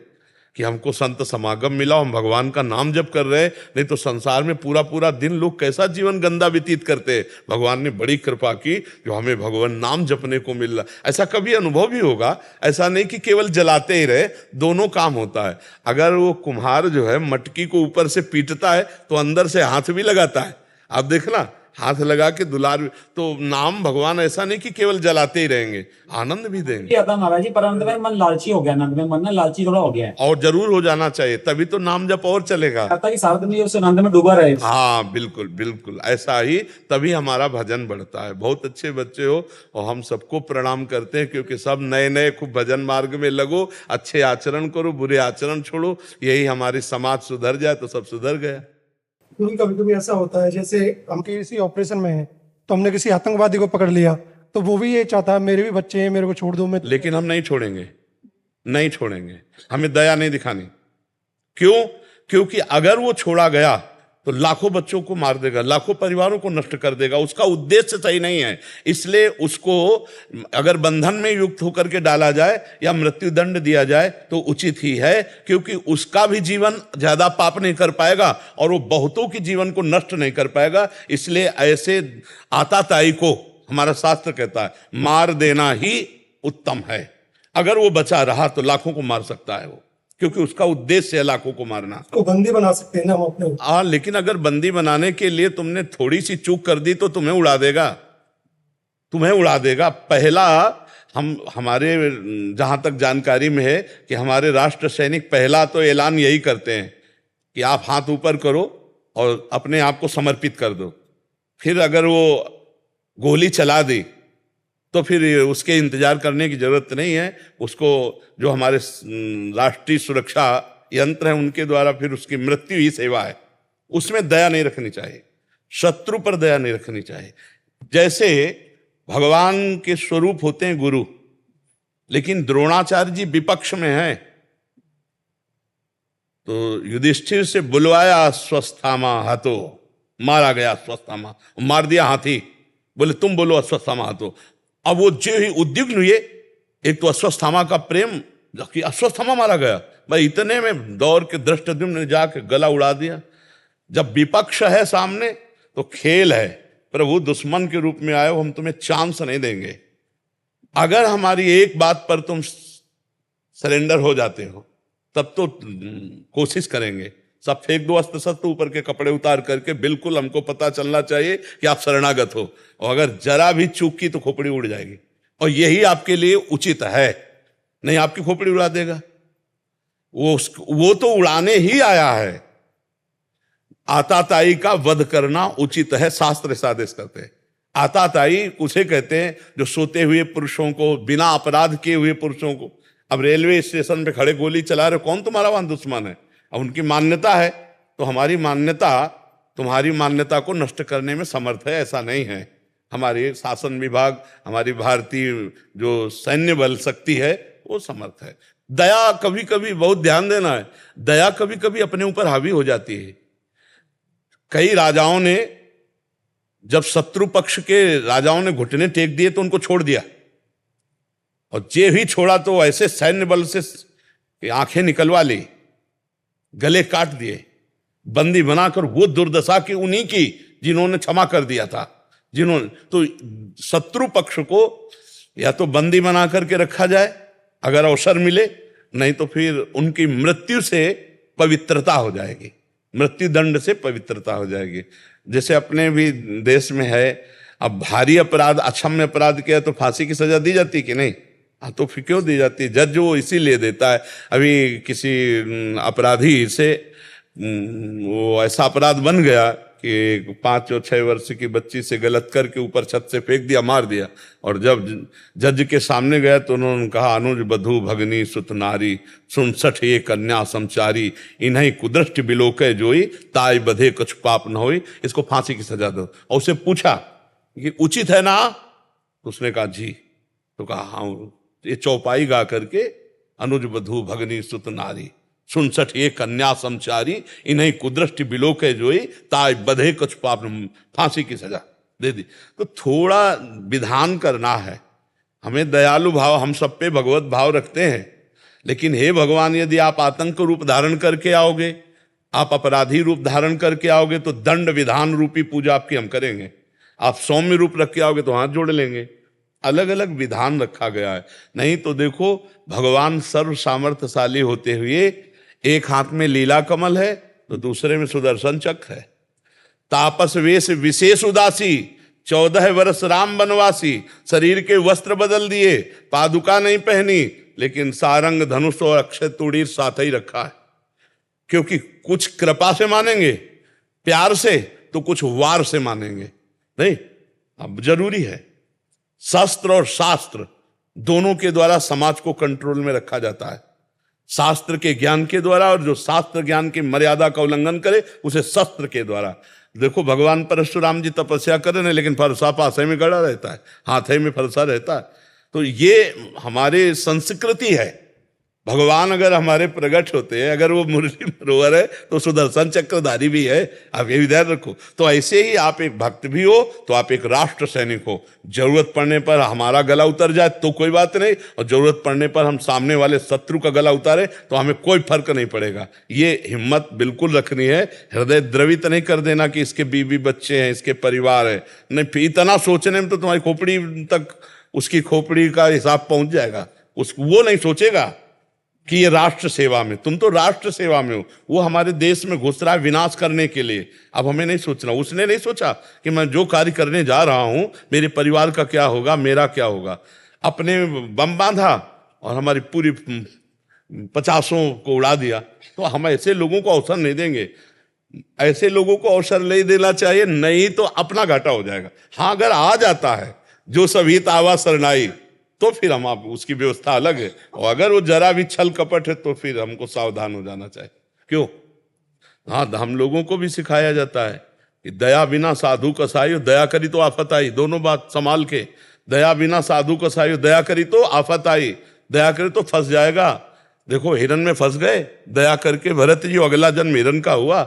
कि हमको संत समागम मिला, हम भगवान का नाम जप कर रहे हैं। नहीं तो संसार में पूरा पूरा दिन लोग कैसा जीवन गंदा व्यतीत करते हैं। भगवान ने बड़ी कृपा की जो हमें भगवान नाम जपने को मिल रहा। ऐसा कभी अनुभव भी होगा, ऐसा नहीं कि केवल जलाते ही रहे, दोनों काम होता है। अगर वो कुम्हार जो है मटकी को ऊपर से पीटता है तो अंदर से हाथ भी लगाता है, आप देखना, हाथ लगा के दुलार। तो नाम भगवान ऐसा नहीं कि केवल जलाते ही रहेंगे, आनंद भी देंगे। महाराज जी, पर अंत में मन लालची हो गया, नंद में मन ना लालची थोड़ा हो गया है, और जरूर हो जाना चाहिए, तभी तो नाम जप और चलेगा। कि साधक नहीं उस नंद में डूबा रहे। हाँ बिल्कुल बिल्कुल, ऐसा ही तभी हमारा भजन बढ़ता है। बहुत अच्छे बच्चे हो और हम सबको प्रणाम करते हैं, क्योंकि सब नए नए खूब भजन मार्ग में लगो, अच्छे आचरण करो, बुरे आचरण छोड़ो, यही हमारी समाज सुधर जाए तो सब सुधर गया। क्योंकि कभी कभी ऐसा होता है, जैसे हम किसी ऑपरेशन में हैं तो हमने किसी आतंकवादी को पकड़ लिया, तो वो भी ये चाहता है मेरे भी बच्चे हैं, मेरे को छोड़ दो। मैं लेकिन हम नहीं छोड़ेंगे, नहीं छोड़ेंगे, हमें दया नहीं दिखानी। क्यों? क्योंकि अगर वो छोड़ा गया तो लाखों बच्चों को मार देगा, लाखों परिवारों को नष्ट कर देगा। उसका उद्देश्य सही नहीं है, इसलिए उसको अगर बंधन में युक्त होकर के डाला जाए या मृत्यु दंड दिया जाए तो उचित ही है, क्योंकि उसका भी जीवन ज्यादा पाप नहीं कर पाएगा और वो बहुतों के जीवन को नष्ट नहीं कर पाएगा। इसलिए ऐसे आताताई को हमारा शास्त्र कहता है मार देना ही उत्तम है। अगर वो बचा रहा तो लाखों को मार सकता है वो, क्योंकि उसका उद्देश्य है लाखों को मारना। को बंदी बना सकते हैं ना हम अपने। हाँ, लेकिन अगर बंदी बनाने के लिए तुमने थोड़ी सी चूक कर दी तो तुम्हें उड़ा देगा, तुम्हें उड़ा देगा। पहला हमारे जहां तक जानकारी में है कि हमारे राष्ट्र सैनिक पहला तो ऐलान यही करते हैं कि आप हाथ ऊपर करो और अपने आप को समर्पित कर दो। फिर अगर वो गोली चला दी तो फिर उसके इंतजार करने की जरूरत नहीं है। उसको जो हमारे राष्ट्रीय सुरक्षा यंत्र है उनके द्वारा फिर उसकी मृत्यु ही सेवा है। उसमें दया नहीं रखनी चाहिए, शत्रु पर दया नहीं रखनी चाहिए। जैसे भगवान के स्वरूप होते हैं गुरु, लेकिन द्रोणाचार्य जी विपक्ष में हैं, तो युधिष्ठिर से बुलवाया स्वस्थामा हतो, मारा गया स्वस्थामा, मार दिया हाथी। बोले तुम बोलो अश्वत्थामा तो। अब वो जो ही उद्विग्न हुए, एक तो अश्वत्थामा का प्रेम कि अश्वत्थामा मारा गया, भाई इतने में दौड़ के धृष्टद्युम्न ने जाके गला उड़ा दिया। जब विपक्ष है सामने तो खेल है, प्रभु दुश्मन के रूप में आए हो, हम तुम्हें चांस नहीं देंगे। अगर हमारी एक बात पर तुम सरेंडर हो जाते हो तब तो कोशिश करेंगे, सब फेंक दो अस्त्र शस्त्र, ऊपर के कपड़े उतार करके, बिल्कुल हमको पता चलना चाहिए कि आप शरणागत हो, और अगर जरा भी चूक की तो खोपड़ी उड़ जाएगी, और यही आपके लिए उचित है। नहीं आपकी खोपड़ी उड़ा देगा, वो तो उड़ाने ही आया है। आताताई का वध करना उचित है, शास्त्र ऐसा आदेश करते हैं। आताताई उसे कहते हैं जो सोते हुए पुरुषों को, बिना अपराध किए हुए पुरुषों को, अब रेलवे स्टेशन पे खड़े गोली चला रहे, कौन तुम्हारा वहां दुश्मन है? अब उनकी मान्यता है, तो हमारी मान्यता तुम्हारी मान्यता को नष्ट करने में समर्थ है, ऐसा नहीं है। हमारे शासन विभाग, हमारी भारतीय जो सैन्य बल शक्ति है वो समर्थ है। दया कभी कभी, बहुत ध्यान देना है, दया कभी कभी अपने ऊपर हावी हो जाती है। कई राजाओं ने, जब शत्रु पक्ष के राजाओं ने घुटने टेक दिए तो उनको छोड़ दिया, और जे भी छोड़ा तो ऐसे सैन्य बल से आंखें निकलवा ली, गले काट दिए, बंदी बनाकर, वो दुर्दशा की उन्हीं की जिन्होंने क्षमा कर दिया था। जिन्होंने तो शत्रु पक्ष को या तो बंदी बना करके रखा जाए अगर अवसर मिले, नहीं तो फिर उनकी मृत्यु से पवित्रता हो जाएगी, मृत्यु दंड से पवित्रता हो जाएगी। जैसे अपने भी देश में है, अब भारी अपराध, अक्षम्य अपराध किया तो फांसी की सजा दी जाती कि नहीं? हाँ, तो फिर क्यों दी जाती है? जज वो इसीलिए देता है। अभी किसी अपराधी से वो ऐसा अपराध बन गया कि 5 और 6 वर्ष की बच्ची से गलत करके ऊपर छत से फेंक दिया, मार दिया, और जब जज के सामने गया तो उन्होंने कहा, अनुज बधू भगनी सुत नारी, 67 ये कन्या समचारी, इन्हीं कुदृष्टि बिलोके जोई, ताई बधे कुछ पाप न होई, इसको फांसी की सजा दो। और उसे पूछा कि उचित है ना? तो उसने कहा जी। तो कहा हाँ, ये चौपाई गा करके, अनुज बधू भगनी सुत नारी, 67 ये कन्या समचारी, इन्हीं कुदृष्टि बिलोके जोई, ताई बधे कुछ पाप, फांसी की सजा दे दी। तो थोड़ा विधान करना है, हमें दयालु भाव, हम सब पे भगवत भाव रखते हैं, लेकिन हे भगवान, यदि आप आतंक रूप धारण करके आओगे, आप अपराधी रूप धारण करके आओगे, तो दंड विधान रूपी पूजा आपकी हम करेंगे। आप सौम्य रूप रख के आओगे तो हाथ जोड़ लेंगे। अलग अलग विधान रखा गया है। नहीं तो देखो, भगवान सर्व सामर्थ्यशाली होते हुए एक हाथ में लीला कमल है तो दूसरे में सुदर्शन चक्र है। तापस वेश विशेष उदासी, 14 वर्ष राम बनवासी, शरीर के वस्त्र बदल दिए, पादुका नहीं पहनी, लेकिन सारंग धनुष और अक्षय तुड़ीर साथ ही रखा है। क्योंकि कुछ कृपा से मानेंगे, प्यार से, तो कुछ वार से मानेंगे। नहीं, अब जरूरी है, शस्त्र और शास्त्र दोनों के द्वारा समाज को कंट्रोल में रखा जाता है। शास्त्र के ज्ञान के द्वारा, और जो शास्त्र ज्ञान की मर्यादा का उल्लंघन करे उसे शस्त्र के द्वारा। देखो, भगवान परशुराम जी तपस्या कर रहे हैं, लेकिन फरसा पासे में गड़ा रहता है, हाथे में फरसा रहता है। तो ये हमारे संस्कृति है। भगवान अगर हमारे प्रकट होते हैं, अगर वो मुरली मरोवर है तो सुदर्शन चक्रधारी भी है, आप ये भी ध्यान रखो। तो ऐसे ही आप एक भक्त भी हो तो आप एक राष्ट्र सैनिक हो। जरूरत पड़ने पर हमारा गला उतर जाए तो कोई बात नहीं, और जरूरत पड़ने पर हम सामने वाले शत्रु का गला उतारे तो हमें कोई फर्क नहीं पड़ेगा। ये हिम्मत बिल्कुल रखनी है। हृदय द्रवित नहीं कर देना कि इसके बीवी बच्चे हैं, इसके परिवार है। नहीं, इतना सोचने में तो तुम्हारी खोपड़ी तक, उसकी खोपड़ी का हिसाब पहुंच जाएगा। वो नहीं सोचेगा कि ये राष्ट्र सेवा में, तुम तो राष्ट्र सेवा में हो। वो हमारे देश में घुस रहा है विनाश करने के लिए। अब हमें नहीं सोचना। उसने नहीं सोचा कि मैं जो कार्य करने जा रहा हूं, मेरे परिवार का क्या होगा, मेरा क्या होगा। अपने बम बांधा और हमारी पूरी 50 को उड़ा दिया। तो हम ऐसे लोगों को अवसर नहीं देंगे। ऐसे लोगों को अवसर नहीं देना चाहिए, नहीं तो अपना घाटा हो जाएगा। हाँ, अगर आ जाता है जो सभी तावा शरणाई, तो फिर हम आप उसकी व्यवस्था अलग है। और अगर वो जरा भी छल कपट है तो फिर हमको सावधान हो जाना चाहिए। क्यों? हाँ, हम लोगों को भी सिखाया जाता है कि दया बिना साधु कसाई, दया करी तो आफत आई। दोनों बात संभाल के, दया बिना साधु कसाई, दया करी तो आफत आई, दया करी तो फंस जाएगा। देखो, हिरन में फंस गए, दया करके भरत जी अगला जन्म हिरन का हुआ।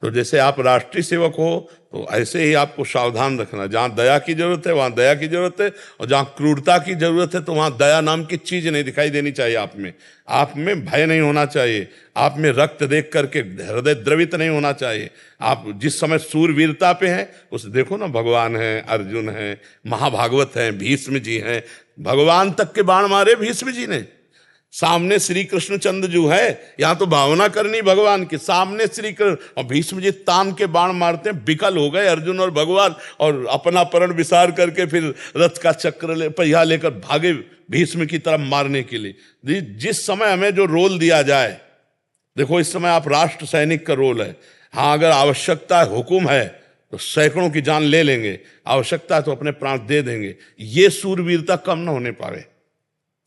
तो जैसे आप राष्ट्रीय सेवक हो तो ऐसे ही आपको सावधान रखना, जहाँ दया की जरूरत है वहाँ दया की जरूरत है, और जहाँ क्रूरता की जरूरत है तो वहाँ दया नाम की चीज नहीं दिखाई देनी चाहिए आप में। आप में भय नहीं होना चाहिए, आप में रक्त देख करके हृदय द्रवित नहीं होना चाहिए। आप जिस समय सूरवीरता पे हैं उस देखो ना, भगवान है, अर्जुन है, महाभागवत हैं, भीष्म जी हैं, भगवान तक के बाण मारे भीष्म जी ने। सामने श्री कृष्ण चंद्र जो है, यहाँ तो भावना करनी भगवान की, सामने श्री कृष्ण, और भीष्म जी तान के बाण मारते हैं, विकल हो गए अर्जुन और भगवान, और अपना परण विसार करके फिर रथ का चक्र पहिया लेकर भागे भीष्म की तरफ मारने के लिए। जिस समय हमें जो रोल दिया जाए, देखो इस समय आप राष्ट्र सैनिक का रोल है। हाँ, अगर आवश्यकता है, हुक्म है तो सैकड़ों की जान ले लेंगे, आवश्यकता है तो अपने प्राण दे देंगे। ये सूरवीरता कम न होने पावे।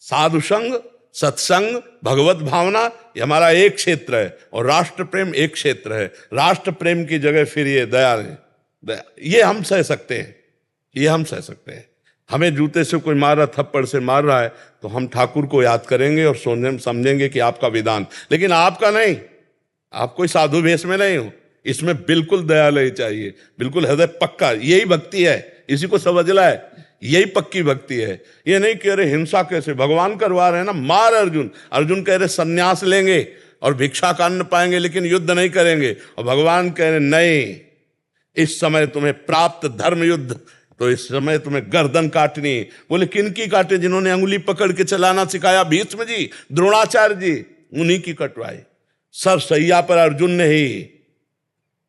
साधु संग, सत्संग, भगवत भावना, ये हमारा एक क्षेत्र है, और राष्ट्र प्रेम एक क्षेत्र है। राष्ट्र प्रेम की जगह फिर ये दया है, ये हम सह सकते हैं, ये हम सह सकते हैं। हमें जूते से कोई मार रहा, थप्पड़ से मार रहा है, तो हम ठाकुर को याद करेंगे और समझेंगे कि आपका विधान, लेकिन आपका नहीं। आप कोई साधु वेश में नहीं हो, इसमें बिल्कुल दयालय चाहिए, बिल्कुल हृदय पक्का। यही भक्ति है, इसी को समझना है, यही पक्की भक्ति है। ये नहीं कह रहे हिंसा कैसे, भगवान करवा रहे हैं ना, मार अर्जुन। अर्जुन कह रहे सन्यास लेंगे और भिक्षा का अन्न पाएंगे लेकिन युद्ध नहीं करेंगे, और भगवान कह रहे नहीं, इस समय तुम्हें प्राप्त धर्म युद्ध, तो इस समय तुम्हें गर्दन काटनी। बोले किनकी काटे? जिन्होंने अंगुली पकड़ के चलाना सिखाया, भीष्म जी, द्रोणाचार्य जी, उन्हीं की कटवाई। सर सैया पर अर्जुन ने ही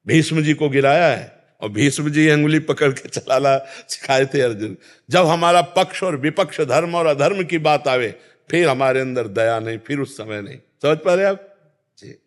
भीष्म जी को गिराया है, और भीष्म जी अंगुली पकड़ के चलाना सिखाए थे अर्जुन। जब हमारा पक्ष और विपक्ष, धर्म और अधर्म की बात आवे, फिर हमारे अंदर दया नहीं, फिर उस समय नहीं। समझ पा रहे आप जी?